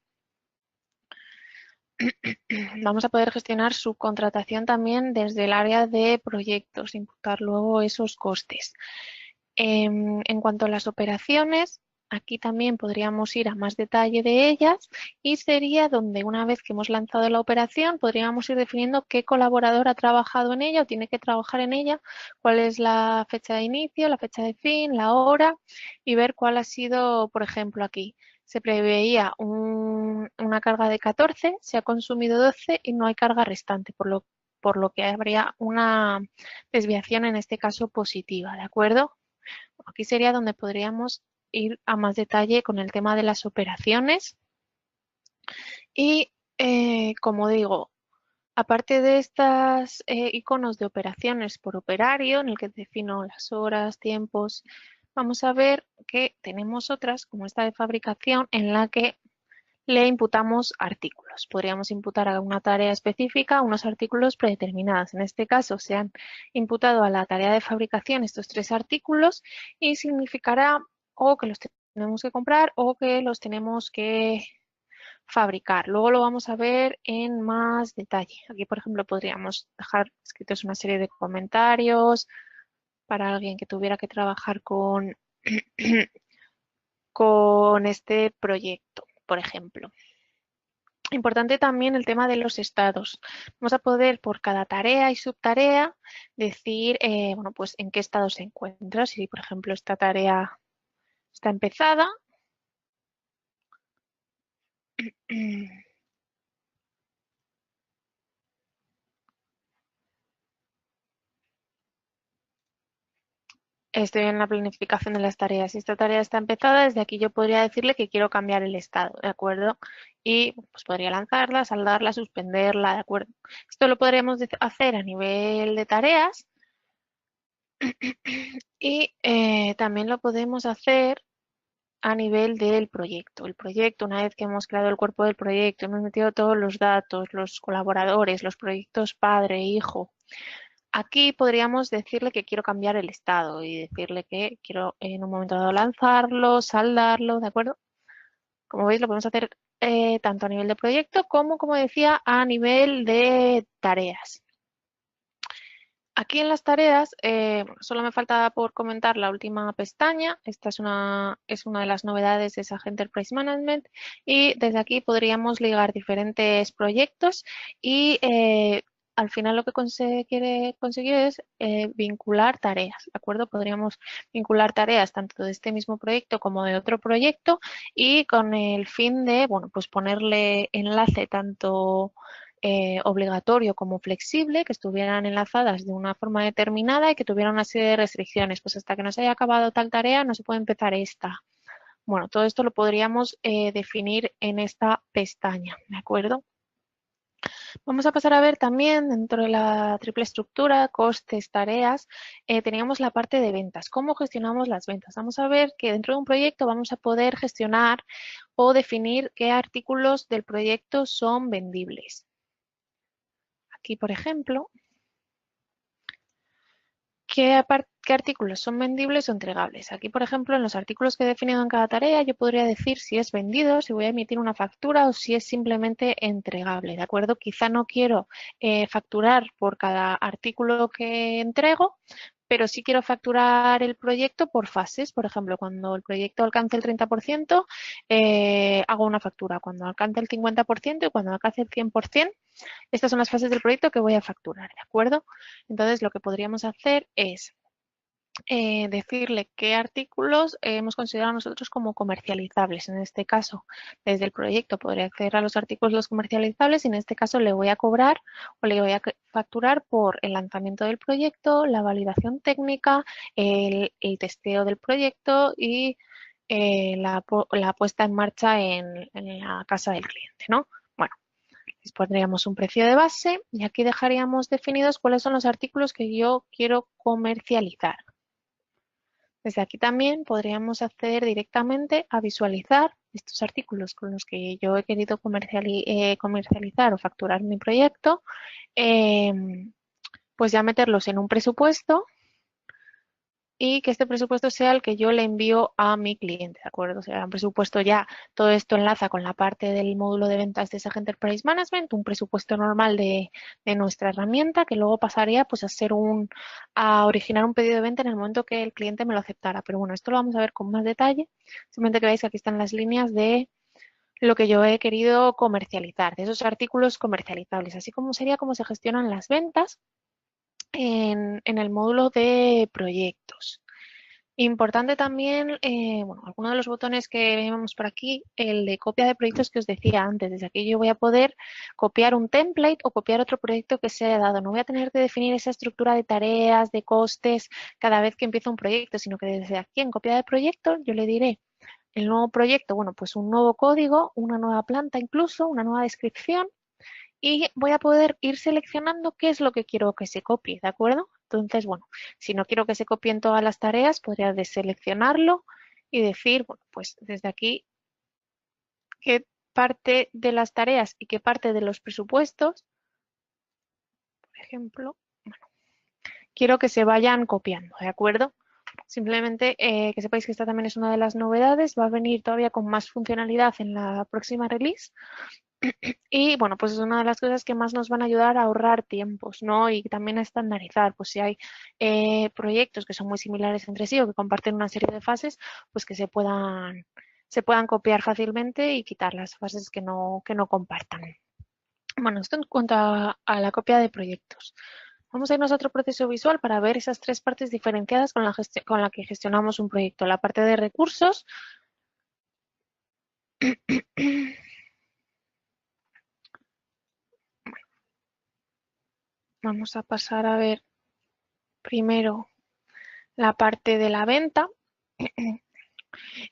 Vamos a poder gestionar subcontratación también desde el área de proyectos, imputar luego esos costes. En cuanto a las operaciones, aquí también podríamos ir a más detalle de ellas y sería donde una vez que hemos lanzado la operación podríamos ir definiendo qué colaborador ha trabajado en ella o tiene que trabajar en ella, cuál es la fecha de inicio, la fecha de fin, la hora y ver cuál ha sido, por ejemplo, aquí. Se preveía una carga de 14, se ha consumido 12 y no hay carga restante, por lo que habría una desviación en este caso positiva, ¿de acuerdo? Aquí sería donde podríamos ir a más detalle con el tema de las operaciones. Y como digo, aparte de estos iconos de operaciones por operario, en el que defino las horas, tiempos, vamos a ver que tenemos otras, como esta de fabricación, en la que le imputamos artículos. Podríamos imputar a una tarea específica unos artículos predeterminados. En este caso se han imputado a la tarea de fabricación estos 3 artículos y significará o que los tenemos que comprar o que los tenemos que fabricar. Luego lo vamos a ver en más detalle. Aquí, por ejemplo, podríamos dejar escritos una serie de comentarios para alguien que tuviera que trabajar con, con este proyecto, por ejemplo. Importante también el tema de los estados. Vamos a poder por cada tarea y subtarea decir, bueno, pues en qué estado se encuentra. Si, por ejemplo, esta tarea está empezada. Estoy en la planificación de las tareas. Si esta tarea está empezada, desde aquí yo podría decirle que quiero cambiar el estado, ¿de acuerdo? Y pues podría lanzarla, saldarla, suspenderla, ¿de acuerdo? Esto lo podríamos hacer a nivel de tareas y también lo podemos hacer a nivel del proyecto. El proyecto, una vez que hemos creado el cuerpo del proyecto, hemos metido todos los datos, los colaboradores, los proyectos padre, hijo. Aquí podríamos decirle que quiero cambiar el estado y decirle que quiero en un momento dado lanzarlo, saldarlo, ¿de acuerdo? Como veis, lo podemos hacer tanto a nivel de proyecto como decía, a nivel de tareas. Aquí en las tareas, solo me falta por comentar la última pestaña. Esta es una de las novedades de SAG Enterprise Management y desde aquí podríamos ligar diferentes proyectos y al final lo que quiere conseguir es vincular tareas, ¿de acuerdo? Podríamos vincular tareas tanto de este mismo proyecto como de otro proyecto y con el fin de, bueno, pues ponerle enlace tanto obligatorio como flexible, que estuvieran enlazadas de una forma determinada y que tuvieran una serie de restricciones. Pues hasta que no se haya acabado tal tarea no se puede empezar esta. Bueno, todo esto lo podríamos definir en esta pestaña, ¿de acuerdo? Vamos a pasar a ver también dentro de la triple estructura, costes, tareas, teníamos la parte de ventas. ¿Cómo gestionamos las ventas? Vamos a ver que dentro de un proyecto vamos a poder gestionar o definir qué artículos del proyecto son vendibles. Aquí, por ejemplo, ¿qué artículos son vendibles o entregables? Aquí, por ejemplo, en los artículos que he definido en cada tarea, yo podría decir si es vendido, si voy a emitir una factura o si es simplemente entregable, ¿de acuerdo? Quizá no quiero facturar por cada artículo que entrego, pero sí quiero facturar el proyecto por fases. Por ejemplo, cuando el proyecto alcance el 30%, hago una factura. Cuando alcance el 50% y cuando alcance el 100%, estas son las fases del proyecto que voy a facturar, ¿de acuerdo? Entonces, lo que podríamos hacer es decirle qué artículos hemos considerado nosotros como comercializables. En este caso, desde el proyecto podría acceder a los artículos comercializables y en este caso le voy a cobrar o le voy a facturar por el lanzamiento del proyecto, la validación técnica, el testeo del proyecto y la puesta en marcha en la casa del cliente, ¿no? Bueno, les pondríamos un precio de base y aquí dejaríamos definidos cuáles son los artículos que yo quiero comercializar. Desde aquí también podríamos acceder directamente a visualizar estos artículos con los que yo he querido comercializar o facturar mi proyecto, pues ya meterlos en un presupuesto y que este presupuesto sea el que yo le envío a mi cliente, ¿de acuerdo? O sea, un presupuesto ya, todo esto enlaza con la parte del módulo de ventas de SAG Enterprise Management, un presupuesto normal de nuestra herramienta que luego pasaría pues a originar un pedido de venta en el momento que el cliente me lo aceptara. Pero bueno, esto lo vamos a ver con más detalle. Simplemente que veáis que aquí están las líneas de lo que yo he querido comercializar, de esos artículos comercializables, así como sería cómo se gestionan las ventas en el módulo de proyectos. Importante también, bueno, algunos de los botones que vemos por aquí, el de copia de proyectos que os decía antes. Desde aquí yo voy a poder copiar un template o copiar otro proyecto que se haya dado. No voy a tener que definir esa estructura de tareas, de costes, cada vez que empiezo un proyecto, sino que desde aquí en copia de proyecto yo le diré el nuevo proyecto, bueno, pues un nuevo código, una nueva planta incluso, una nueva descripción y voy a poder ir seleccionando qué es lo que quiero que se copie, ¿de acuerdo? Entonces, bueno, si no quiero que se copien todas las tareas, podría deseleccionarlo y decir, bueno, pues desde aquí, qué parte de las tareas y qué parte de los presupuestos, por ejemplo, bueno, quiero que se vayan copiando, ¿de acuerdo? Simplemente que sepáis que esta también es una de las novedades, va a venir todavía con más funcionalidad en la próxima release. Y bueno, pues es una de las cosas que más nos van a ayudar a ahorrar tiempos, ¿no? Y también a estandarizar, pues si hay proyectos que son muy similares entre sí o que comparten una serie de fases, pues que se puedan copiar fácilmente y quitar las fases que no compartan. Bueno, esto en cuanto a la copia de proyectos. Vamos a irnos a otro proceso visual para ver esas tres partes diferenciadas con la que gestionamos un proyecto. La parte de recursos. Vamos a pasar a ver primero la parte de la venta.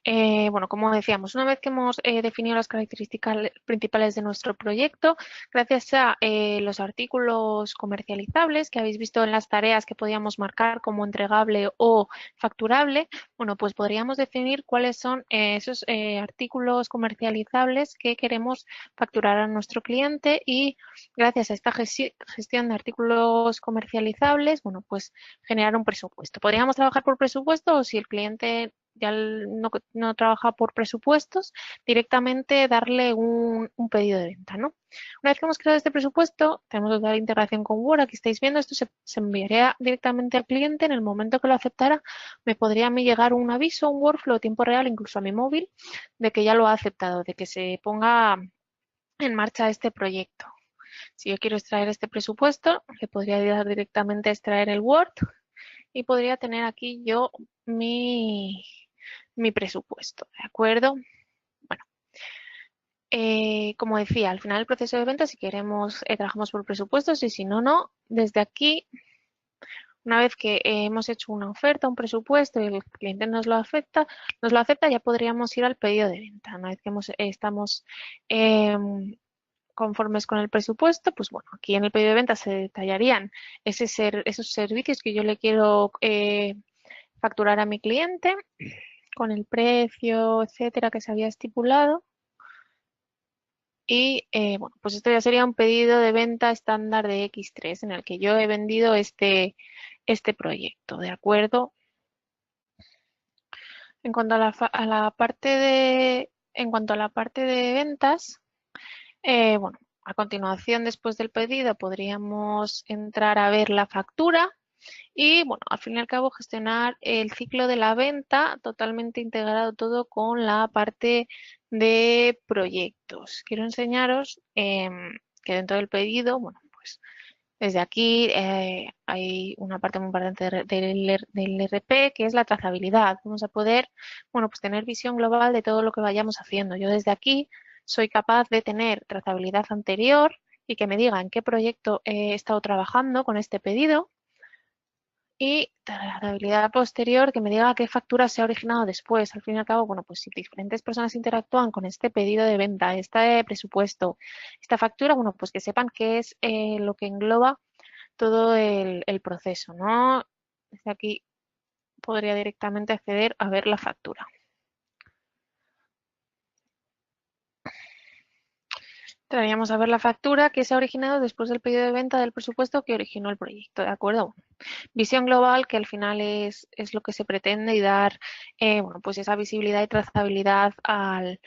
Bueno, como decíamos, una vez que hemos definido las características principales de nuestro proyecto, gracias a los artículos comercializables que habéis visto en las tareas que podíamos marcar como entregable o facturable, bueno, pues podríamos definir cuáles son esos artículos comercializables que queremos facturar a nuestro cliente y gracias a esta gestión de artículos comercializables, bueno, pues generar un presupuesto. Podríamos trabajar por presupuesto o si el cliente ya no trabaja por presupuestos, directamente darle un pedido de venta, ¿no? Una vez que hemos creado este presupuesto, tenemos que dar integración con Word. Aquí estáis viendo, esto se enviaría directamente al cliente. En el momento que lo aceptara, me podría a mí llegar un aviso, un workflow a tiempo real, incluso a mi móvil, de que ya lo ha aceptado, de que se ponga en marcha este proyecto. Si yo quiero extraer este presupuesto, le podría dar directamente a extraer el Word y podría tener aquí yo mi presupuesto, ¿de acuerdo? Bueno, como decía, al final del proceso de venta, si queremos, trabajamos por presupuestos y si no, no. Desde aquí, una vez que hemos hecho una oferta, un presupuesto y el cliente nos lo acepta, ya podríamos ir al pedido de venta. Una vez que estamos conformes con el presupuesto, pues bueno, aquí en el pedido de venta se detallarían esos servicios que yo le quiero facturar a mi cliente con el precio, etcétera, que se había estipulado. Y bueno, pues esto ya sería un pedido de venta estándar de X3 en el que yo he vendido este proyecto, ¿de acuerdo? En cuanto a la parte de ventas, bueno, a continuación, después del pedido, podríamos entrar a ver la factura y, bueno, al fin y al cabo, gestionar el ciclo de la venta totalmente integrado todo con la parte de proyectos. Quiero enseñaros que dentro del pedido, bueno, pues desde aquí hay una parte muy importante del RP que es la trazabilidad. Vamos a poder, bueno, pues tener visión global de todo lo que vayamos haciendo. Yo desde aquí soy capaz de tener trazabilidad anterior y que me diga en qué proyecto he estado trabajando con este pedido y trazabilidad posterior que me diga qué factura se ha originado después. Al fin y al cabo, bueno, pues si diferentes personas interactúan con este pedido de venta, este presupuesto, esta factura, bueno, pues que sepan qué es lo que engloba todo el proceso, ¿no? Desde aquí podría directamente acceder a ver la factura. Entraríamos a ver la factura que se ha originado después del pedido de venta del presupuesto que originó el proyecto, ¿de acuerdo? Bueno, visión global, que al final es lo que se pretende y dar, bueno, pues esa visibilidad y trazabilidad al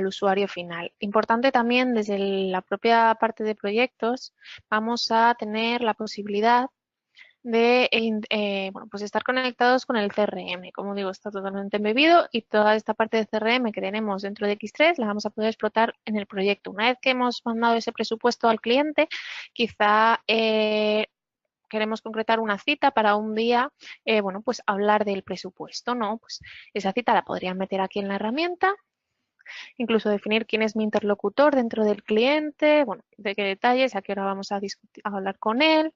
usuario final. Importante también desde la propia parte de proyectos, vamos a tener la posibilidad de bueno, pues estar conectados con el CRM. Como digo, está totalmente embebido y toda esta parte de CRM que tenemos dentro de X3 la vamos a poder explotar en el proyecto. Una vez que hemos mandado ese presupuesto al cliente, quizá queremos concretar una cita para un día, bueno, pues hablar del presupuesto, ¿no? Pues esa cita la podrían meter aquí en la herramienta. Incluso definir quién es mi interlocutor dentro del cliente, bueno, de qué detalles, a qué hora vamos a hablar con él,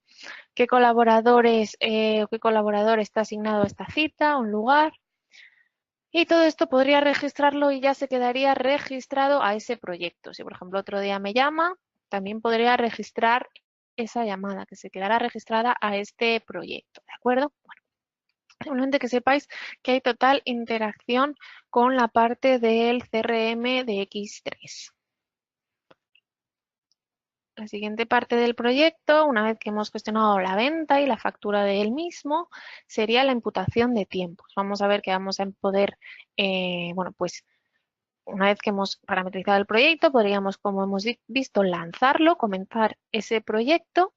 qué colaboradores o qué colaborador está asignado a esta cita, un lugar. Y todo esto podría registrarlo y ya se quedaría registrado a ese proyecto. Si, por ejemplo, otro día me llama, también podría registrar esa llamada, que se quedará registrada a este proyecto, ¿de acuerdo? Bueno, simplemente que sepáis que hay total interacción con la parte del CRM de X3. La siguiente parte del proyecto, una vez que hemos gestionado la venta y la factura de él mismo, sería la imputación de tiempos. Vamos a ver que vamos a poder, bueno, pues una vez que hemos parametrizado el proyecto, podríamos, como hemos visto, lanzarlo, comenzar ese proyecto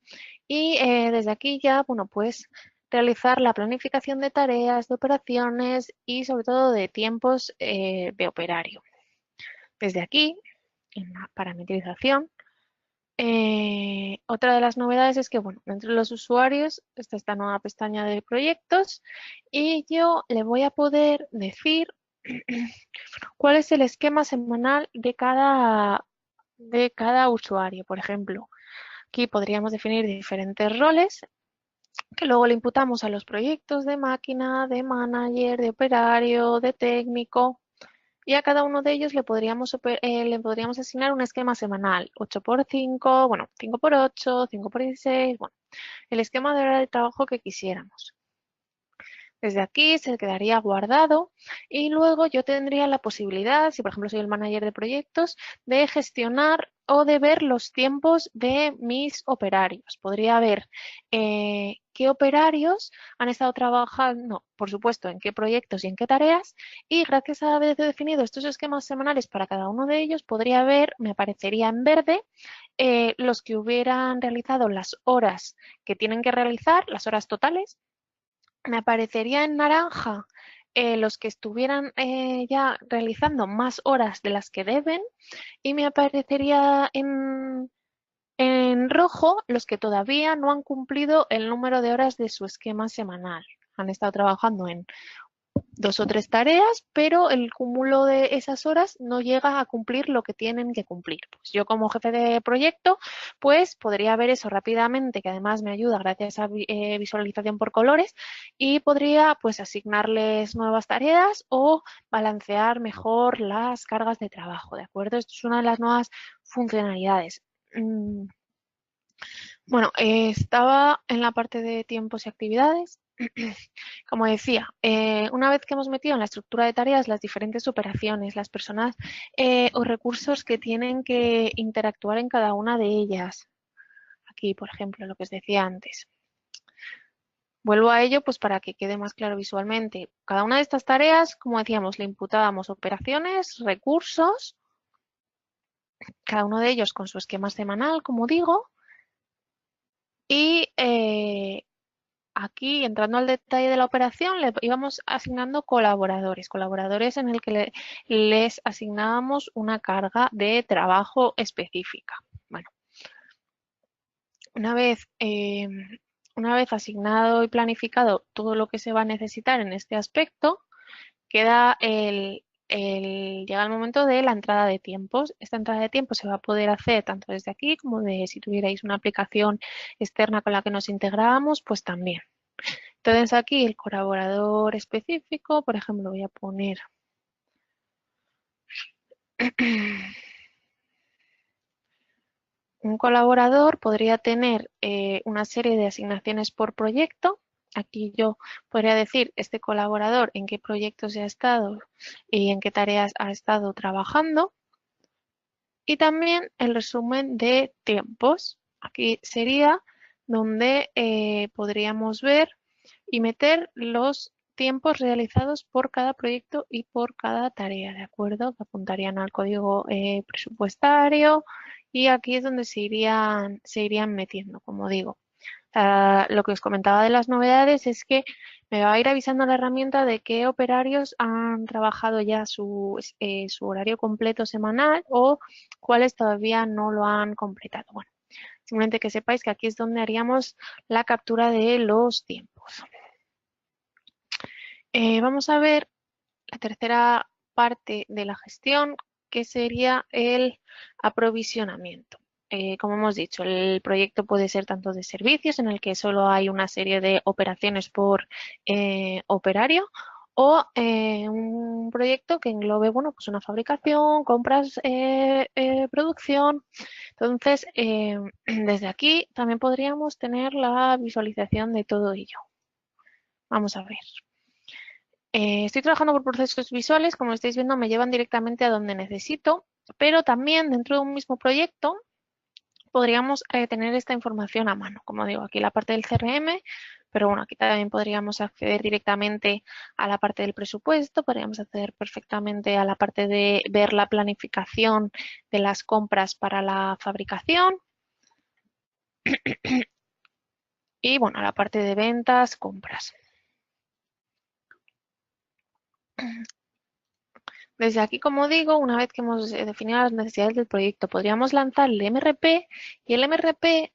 y desde aquí ya, bueno, pues realizar la planificación de tareas, de operaciones y sobre todo de tiempos de operario. Desde aquí, en la parametrización, otra de las novedades es que, bueno, dentro de los usuarios está esta nueva pestaña de proyectos y yo le voy a poder decir cuál es el esquema semanal de cada usuario. Por ejemplo, aquí podríamos definir diferentes roles que luego le imputamos a los proyectos de máquina, de manager, de operario, de técnico. Y a cada uno de ellos le podríamos asignar un esquema semanal, 8×5, bueno, 5×8, 5×16, bueno, el esquema de hora de trabajo que quisiéramos. Desde aquí se quedaría guardado y luego yo tendría la posibilidad, si por ejemplo soy el manager de proyectos, de gestionar o de ver los tiempos de mis operarios. Podría ver qué operarios han estado trabajando, por supuesto, en qué proyectos y en qué tareas, y gracias a haber definido estos esquemas semanales para cada uno de ellos, podría ver, me aparecería en verde, los que hubieran realizado las horas que tienen que realizar, las horas totales. Me aparecería en naranja los que estuvieran ya realizando más horas de las que deben, y me aparecería en rojo los que todavía no han cumplido el número de horas de su esquema semanal. Han estado trabajando en 2 o 3 tareas, pero el cúmulo de esas horas no llega a cumplir lo que tienen que cumplir. Pues yo, como jefe de proyecto, pues podría ver eso rápidamente, que además me ayuda gracias a visualización por colores, y podría pues asignarles nuevas tareas o balancear mejor las cargas de trabajo, ¿de acuerdo? Esto es una de las nuevas funcionalidades. Bueno, estaba en la parte de tiempos y actividades. Como decía, una vez que hemos metido en la estructura de tareas las diferentes operaciones, las personas o recursos que tienen que interactuar en cada una de ellas. Aquí, por ejemplo, lo que os decía antes. Vuelvo a ello pues para que quede más claro visualmente. Cada una de estas tareas, como decíamos, le imputábamos operaciones, recursos, cada uno de ellos con su esquema semanal, como digo, y aquí, entrando al detalle de la operación, le íbamos asignando colaboradores en el que les asignábamos una carga de trabajo específica. Bueno, una vez asignado y planificado todo lo que se va a necesitar en este aspecto, queda llega el momento de la entrada de tiempos. Esta entrada de tiempos se va a poder hacer tanto desde aquí como de si tuvierais una aplicación externa con la que nos integrábamos, pues también. Entonces aquí el colaborador específico, por ejemplo, voy a poner un colaborador, podría tener una serie de asignaciones por proyecto. Aquí yo podría decir este colaborador en qué proyectos ha estado y en qué tareas ha estado trabajando. Y también el resumen de tiempos. Aquí sería donde podríamos ver y meter los tiempos realizados por cada proyecto y por cada tarea, ¿de acuerdo? Que apuntarían al código presupuestario, y aquí es donde se irían metiendo, como digo. Lo que os comentaba de las novedades es que me va a ir avisando la herramienta de qué operarios han trabajado ya su horario completo semanal o cuáles todavía no lo han completado. Bueno, simplemente que sepáis que aquí es donde haríamos la captura de los tiempos. Vamos a ver la tercera parte de la gestión, que sería el aprovisionamiento. Como hemos dicho, el proyecto puede ser tanto de servicios, en el que solo hay una serie de operaciones por operario, o un proyecto que englobe, bueno, pues una fabricación, compras, producción. Entonces, desde aquí también podríamos tener la visualización de todo ello. Vamos a ver. Estoy trabajando por procesos visuales, como estáis viendo me llevan directamente a donde necesito, pero también dentro de un mismo proyecto podríamos tener esta información a mano. Como digo, aquí la parte del CRM, pero bueno, aquí también podríamos acceder directamente a la parte del presupuesto, podríamos acceder perfectamente a la parte de ver la planificación de las compras para la fabricación y bueno, a la parte de ventas, compras. Desde aquí, como digo, una vez que hemos definido las necesidades del proyecto, podríamos lanzar el MRP, y el MRP,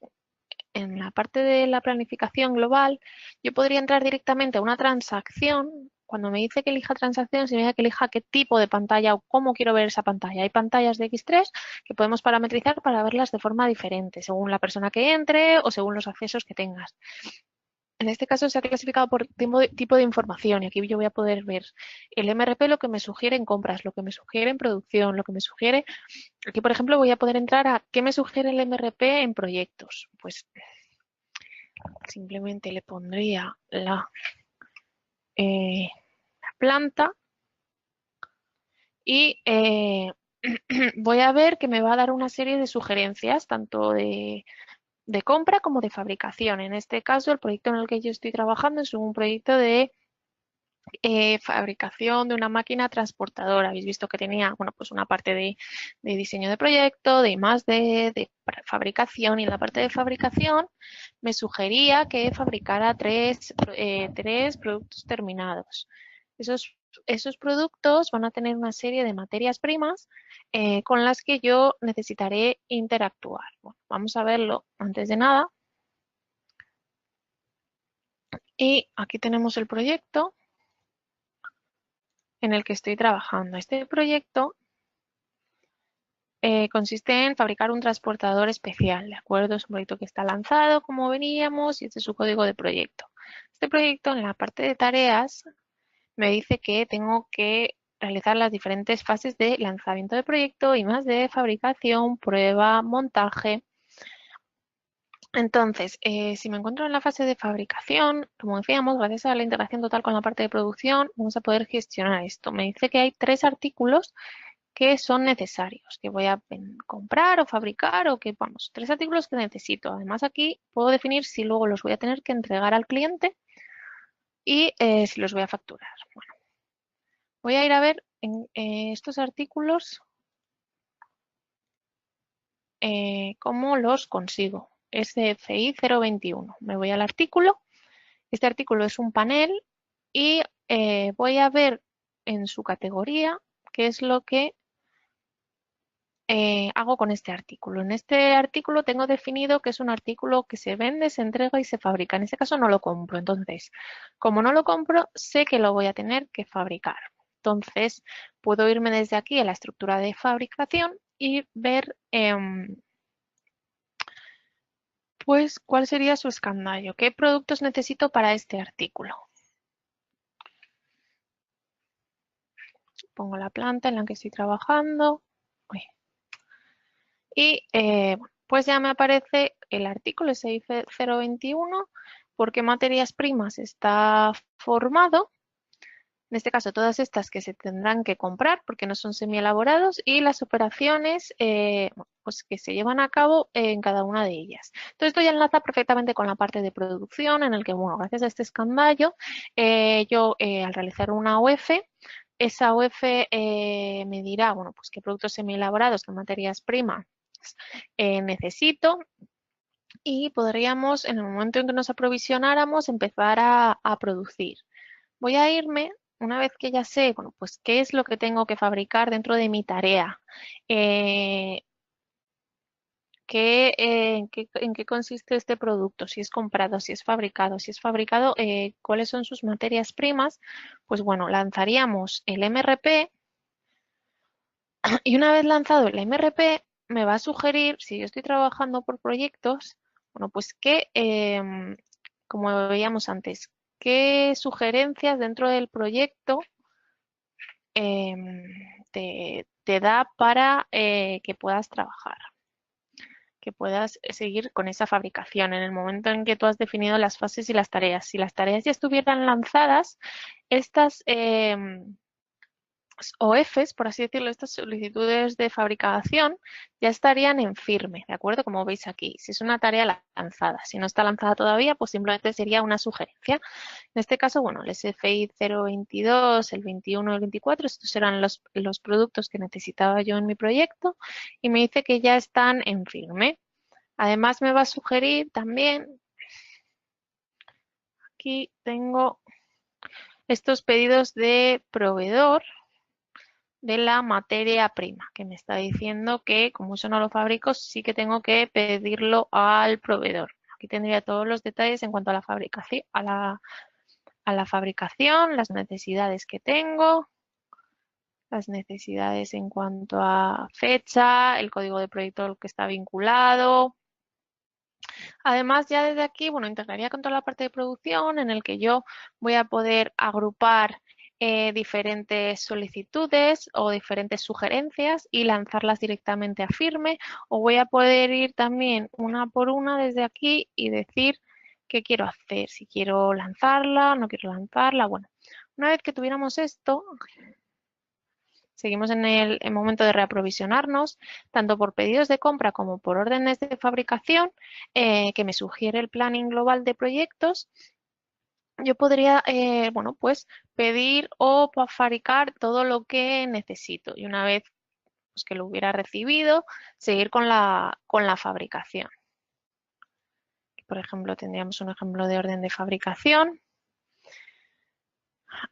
en la parte de la planificación global, yo podría entrar directamente a una transacción. Cuando me dice que elija transacción, significa que elija qué tipo de pantalla o cómo quiero ver esa pantalla. Hay pantallas de X3 que podemos parametrizar para verlas de forma diferente, según la persona que entre o según los accesos que tengas. En este caso se ha clasificado por tipo de información, y aquí yo voy a poder ver el MRP, lo que me sugiere en compras, lo que me sugiere en producción, lo que me sugiere. Aquí, por ejemplo, voy a poder entrar a qué me sugiere el MRP en proyectos. Pues simplemente le pondría la planta y voy a ver que me va a dar una serie de sugerencias, tanto de compra como de fabricación. En este caso, el proyecto en el que yo estoy trabajando es un proyecto de fabricación de una máquina transportadora. Habéis visto que tenía, bueno, pues una parte de diseño de proyecto, de I+D, de fabricación, y en la parte de fabricación me sugería que fabricara tres productos terminados. Esos productos van a tener una serie de materias primas con las que yo necesitaré interactuar. Bueno, vamos a verlo antes de nada. Y aquí tenemos el proyecto en el que estoy trabajando. Este proyecto consiste en fabricar un transportador especial, ¿de acuerdo? Es un proyecto que está lanzado, como veníamos, y este es su código de proyecto. Este proyecto, en la parte de tareas, me dice que tengo que realizar las diferentes fases de lanzamiento de proyecto y más de fabricación, prueba, montaje. Entonces, si me encuentro en la fase de fabricación, como decíamos, gracias a la integración total con la parte de producción, vamos a poder gestionar esto. Me dice que hay 3 artículos que son necesarios, que voy a comprar o fabricar, o que, vamos, 3 artículos que necesito. Además, aquí puedo definir si luego los voy a tener que entregar al cliente y si los voy a facturar. Bueno, voy a ir a ver en estos artículos cómo los consigo. SFI 021. Me voy al artículo. Este artículo es un panel y voy a ver en su categoría qué es lo que hago con este artículo. En este artículo tengo definido que es un artículo que se vende, se entrega y se fabrica. En este caso no lo compro. Entonces, como no lo compro, sé que lo voy a tener que fabricar. Entonces, puedo irme desde aquí a la estructura de fabricación y ver pues cuál sería su escandallo. ¿Qué productos necesito para este artículo? Pongo la planta en la que estoy trabajando. Uy. Y pues ya me aparece el artículo SI 021, por qué materias primas está formado. En este caso, todas estas que se tendrán que comprar porque no son semi-elaborados, y las operaciones pues que se llevan a cabo en cada una de ellas. Todo esto ya enlaza perfectamente con la parte de producción, en el que, bueno, gracias a este escandallo, yo al realizar una UF, esa UF me dirá, bueno, pues qué productos semi-elaborados, qué materias primas necesito, y podríamos, en el momento en que nos aprovisionáramos, empezar a producir. Voy a irme, una vez que ya sé, bueno, pues qué es lo que tengo que fabricar dentro de mi tarea, en qué consiste este producto, si es comprado, si es fabricado, cuáles son sus materias primas. Pues bueno, lanzaríamos el MRP y una vez lanzado el MRP me va a sugerir, si yo estoy trabajando por proyectos, bueno, pues que, como veíamos antes, qué sugerencias dentro del proyecto te da para que puedas trabajar, que puedas seguir con esa fabricación en el momento en que tú has definido las fases y las tareas. Si las tareas ya estuvieran lanzadas, estas OFs, por así decirlo, estas solicitudes de fabricación ya estarían en firme, ¿de acuerdo? Como veis aquí, si es una tarea lanzada. Si no está lanzada todavía, pues simplemente sería una sugerencia. En este caso, bueno, el SFI 022, el 21, el 24, estos eran los productos que necesitaba yo en mi proyecto, y me dice que ya están en firme. Además, me va a sugerir también, aquí tengo estos pedidos de proveedor de la materia prima, que me está diciendo que como eso no lo fabrico, sí que tengo que pedirlo al proveedor. Aquí tendría todos los detalles en cuanto a la fabricación, las necesidades que tengo, las necesidades en cuanto a fecha, el código de proyecto al que está vinculado. Además, ya desde aquí, bueno, integraría con toda la parte de producción, en el que yo voy a poder agrupar diferentes solicitudes o diferentes sugerencias y lanzarlas directamente a firme, o voy a poder ir también una por una desde aquí y decir qué quiero hacer, si quiero lanzarla, no quiero lanzarla. Bueno, una vez que tuviéramos esto, Seguimos en el momento de reaprovisionarnos, tanto por pedidos de compra como por órdenes de fabricación, que me sugiere el planning global de proyectos. Yo podría, bueno, pues pedir o fabricar todo lo que necesito y una vez pues, que lo hubiera recibido, seguir con la fabricación. Por ejemplo, tendríamos un ejemplo de orden de fabricación.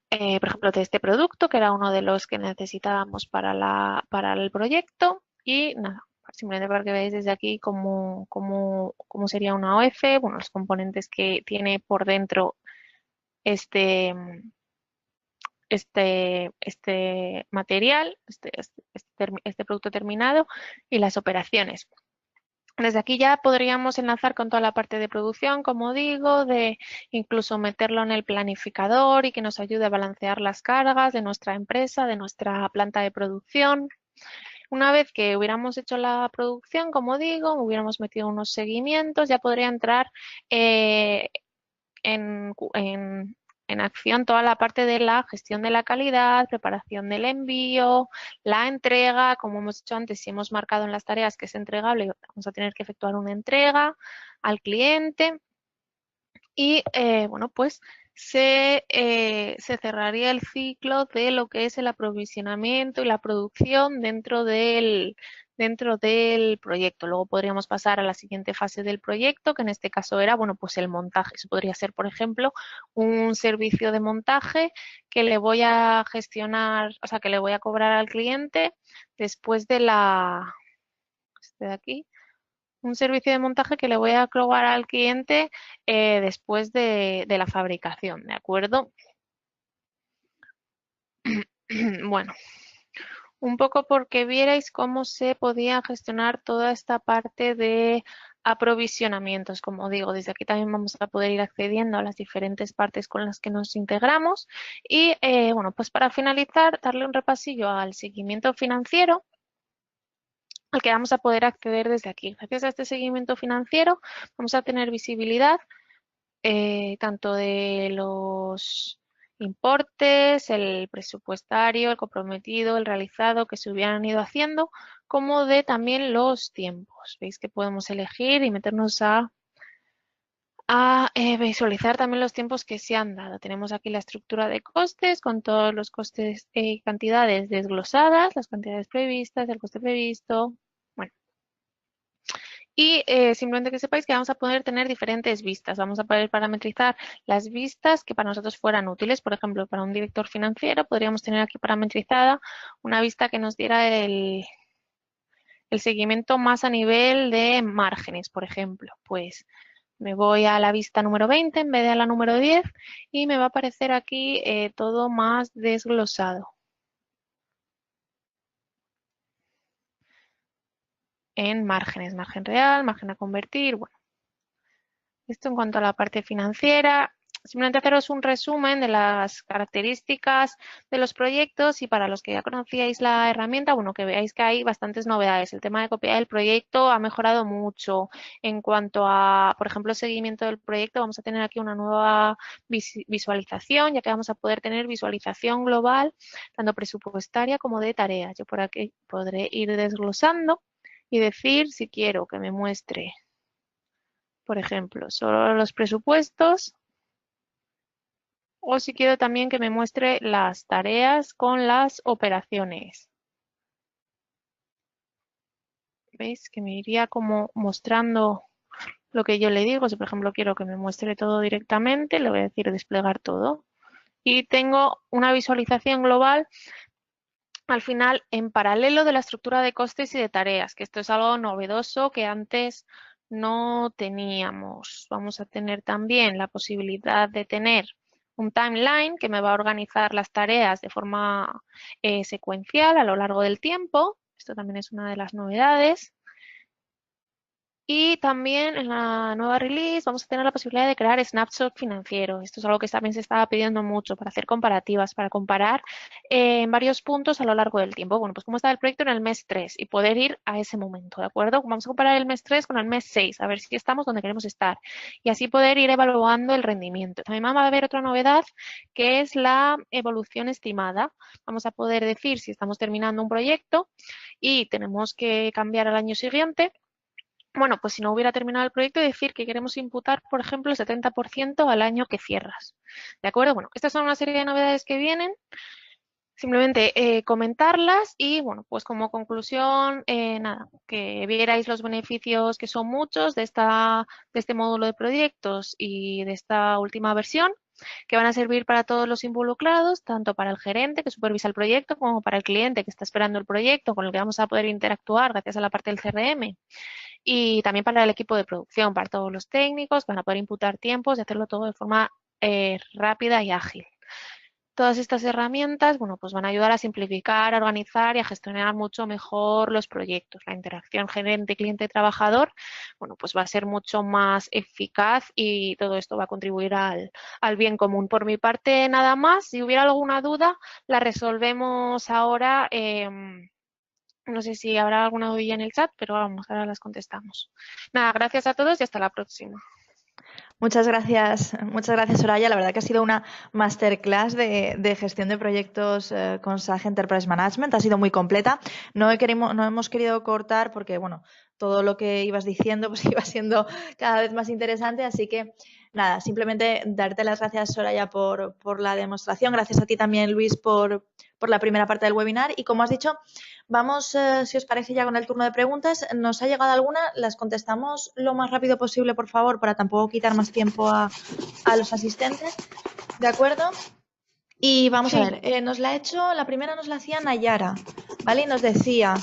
Por ejemplo, de este producto, que era uno de los que necesitábamos para el proyecto. Y nada, simplemente para que veáis desde aquí cómo sería una OF, bueno, los componentes que tiene por dentro este material, este producto terminado y las operaciones. Desde aquí ya podríamos enlazar con toda la parte de producción, como digo, de incluso meterlo en el planificador y que nos ayude a balancear las cargas de nuestra empresa, de nuestra planta de producción. Una vez que hubiéramos hecho la producción, como digo, hubiéramos metido unos seguimientos, ya podría entrar en acción toda la parte de la gestión de la calidad, preparación del envío, la entrega, como hemos dicho antes, si hemos marcado en las tareas que es entregable, vamos a tener que efectuar una entrega al cliente y, bueno, pues se cerraría el ciclo de lo que es el aprovisionamiento y la producción dentro del proyecto. Luego podríamos pasar a la siguiente fase del proyecto, que en este caso era, bueno, pues el montaje. Eso podría ser, por ejemplo, un servicio de montaje que le voy a gestionar, o sea, que le voy a cobrar al cliente después de de aquí, un servicio de montaje que le voy a cobrar al cliente después de la fabricación, ¿de acuerdo? Bueno, un poco porque vierais cómo se podía gestionar toda esta parte de aprovisionamientos. Como digo, desde aquí también vamos a poder ir accediendo a las diferentes partes con las que nos integramos. Y bueno, pues para finalizar, darle un repasillo al seguimiento financiero al que vamos a poder acceder desde aquí. Gracias a este seguimiento financiero vamos a tener visibilidad tanto de los importes, el presupuestario, el comprometido, el realizado que se hubieran ido haciendo, como de también los tiempos. Veis que podemos elegir y meternos a visualizar también los tiempos que se han dado. Tenemos aquí la estructura de costes con todos los costes y cantidades desglosadas, las cantidades previstas, el coste previsto. Bueno. Y simplemente que sepáis que vamos a poder tener diferentes vistas. Vamos a poder parametrizar las vistas que para nosotros fueran útiles. Por ejemplo, para un director financiero podríamos tener aquí parametrizada una vista que nos diera el seguimiento más a nivel de márgenes, por ejemplo. Pues me voy a la vista número 20 en vez de a la número 10 y me va a aparecer aquí todo más desglosado. En márgenes, margen real, margen a convertir, bueno. Esto en cuanto a la parte financiera. Simplemente haceros un resumen de las características de los proyectos y para los que ya conocíais la herramienta, bueno, que veáis que hay bastantes novedades. El tema de copiar el proyecto ha mejorado mucho. En cuanto a, por ejemplo, seguimiento del proyecto, vamos a tener aquí una nueva visualización, ya que vamos a poder tener visualización global, tanto presupuestaria como de tareas. Yo por aquí podré ir desglosando y decir si quiero que me muestre, por ejemplo, solo los presupuestos o si quiero también que me muestre las tareas con las operaciones. ¿Veis? Que me iría como mostrando lo que yo le digo. Si, por ejemplo, quiero que me muestre todo directamente, le voy a decir desplegar todo. Y tengo una visualización global al final en paralelo de la estructura de costes y de tareas, que esto es algo novedoso que antes no teníamos. Vamos a tener también la posibilidad de tener un timeline que me va a organizar las tareas de forma secuencial a lo largo del tiempo. Esto también es una de las novedades. Y también en la nueva release vamos a tener la posibilidad de crear snapshot financiero. Esto es algo que también se estaba pidiendo mucho para hacer comparativas, para comparar en varios puntos a lo largo del tiempo. Bueno, pues cómo está el proyecto en el mes 3 y poder ir a ese momento, ¿de acuerdo? Vamos a comparar el mes 3 con el mes 6, a ver si estamos donde queremos estar y así poder ir evaluando el rendimiento. También va a haber otra novedad que es la evolución estimada. Vamos a poder decir si estamos terminando un proyecto y tenemos que cambiar al año siguiente. Bueno, pues si no hubiera terminado el proyecto, decir que queremos imputar, por ejemplo, el 70% al año que cierras. ¿De acuerdo? Bueno, estas son una serie de novedades que vienen. Simplemente comentarlas y, bueno, pues como conclusión, nada, que vierais los beneficios, que son muchos, de este módulo de proyectos y de esta última versión, que van a servir para todos los involucrados, tanto para el gerente que supervisa el proyecto como para el cliente que está esperando el proyecto, con el que vamos a poder interactuar gracias a la parte del CRM. Y también para el equipo de producción, para todos los técnicos, que van a poder imputar tiempos y hacerlo todo de forma rápida y ágil. Todas estas herramientas, bueno, pues van a ayudar a simplificar, a organizar y a gestionar mucho mejor los proyectos. La interacción gerente, cliente, trabajador, bueno, pues va a ser mucho más eficaz y todo esto va a contribuir al bien común. Por mi parte, nada más. Si hubiera alguna duda, la resolvemos ahora. No sé si habrá alguna duda en el chat, pero vamos, ahora las contestamos. Nada, gracias a todos y hasta la próxima. Muchas gracias, Soraya. La verdad que ha sido una masterclass de gestión de proyectos con SAG Enterprise Management. Ha sido muy completa. No hemos querido cortar porque, bueno, todo lo que ibas diciendo pues iba siendo cada vez más interesante. Así que, nada, simplemente darte las gracias, Soraya, por la demostración. Gracias a ti también, Luis, por la primera parte del webinar. Y como has dicho, vamos, si os parece, ya con el turno de preguntas. Nos ha llegado alguna, las contestamos lo más rápido posible, por favor, para tampoco quitar más tiempo a los asistentes. ¿De acuerdo? Y vamos a ver, la primera nos la hacía Nayara, ¿vale? Y nos decía,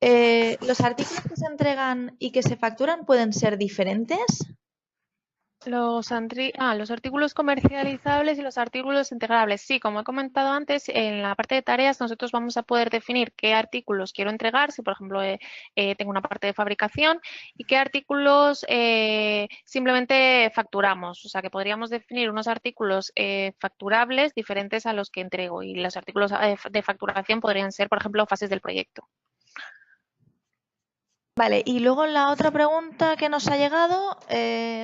¿los artículos que se entregan y que se facturan pueden ser diferentes? Los artículos comercializables y los artículos integrables. Sí, como he comentado antes, en la parte de tareas nosotros vamos a poder definir qué artículos quiero entregar, si por ejemplo tengo una parte de fabricación, y qué artículos simplemente facturamos. O sea, que podríamos definir unos artículos facturables diferentes a los que entrego y los artículos de facturación podrían ser, por ejemplo, fases del proyecto. Vale, y luego la otra pregunta que nos ha llegado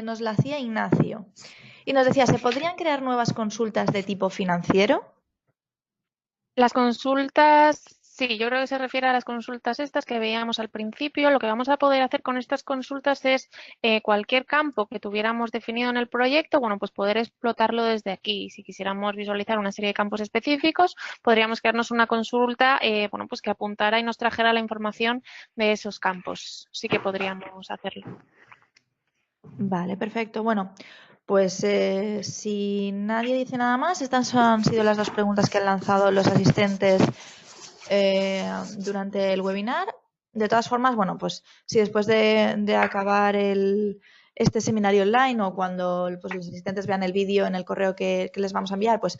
nos la hacía Ignacio. Y nos decía, ¿se podrían crear nuevas consultas de tipo financiero? Las consultas, sí, yo creo que se refiere a las consultas estas que veíamos al principio. Lo que vamos a poder hacer con estas consultas es cualquier campo que tuviéramos definido en el proyecto, bueno, pues poder explotarlo desde aquí. Si quisiéramos visualizar una serie de campos específicos, podríamos crearnos una consulta, bueno, pues que apuntara y nos trajera la información de esos campos. Sí que podríamos hacerlo. Vale, perfecto. Bueno, pues si nadie dice nada más, estas han sido las dos preguntas que han lanzado los asistentes durante el webinar. De todas formas, bueno, pues si después de acabar este seminario online o cuando pues, los asistentes vean el vídeo en el correo que les vamos a enviar, pues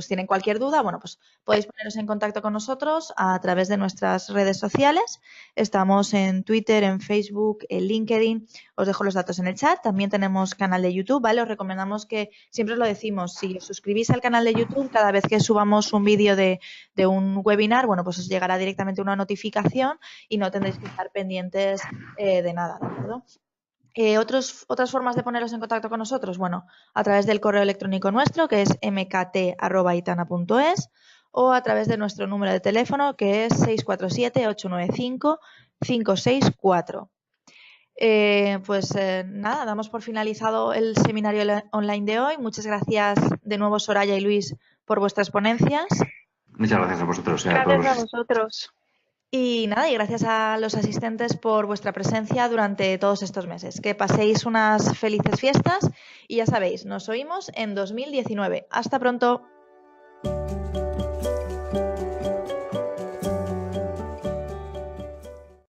tienen cualquier duda, bueno, pues podéis poneros en contacto con nosotros a través de nuestras redes sociales. Estamos en Twitter, en Facebook, en LinkedIn. Os dejo los datos en el chat. También tenemos canal de YouTube, ¿vale? Os recomendamos que, siempre os lo decimos, si os suscribís al canal de YouTube, cada vez que subamos un vídeo de un webinar, bueno, pues os llegará directamente una notificación y no tendréis que estar pendientes de nada, ¿de acuerdo? Otras formas de poneros en contacto con nosotros, bueno, a través del correo electrónico nuestro, que es mkt@itana.es, o a través de nuestro número de teléfono, que es 647-895-564. Nada, damos por finalizado el seminario online de hoy. Muchas gracias de nuevo, Soraya y Luis, por vuestras ponencias. Muchas gracias a vosotros. Gracias a vosotros. Y nada, y gracias a los asistentes por vuestra presencia durante todos estos meses. Que paséis unas felices fiestas y ya sabéis, nos oímos en 2019. Hasta pronto.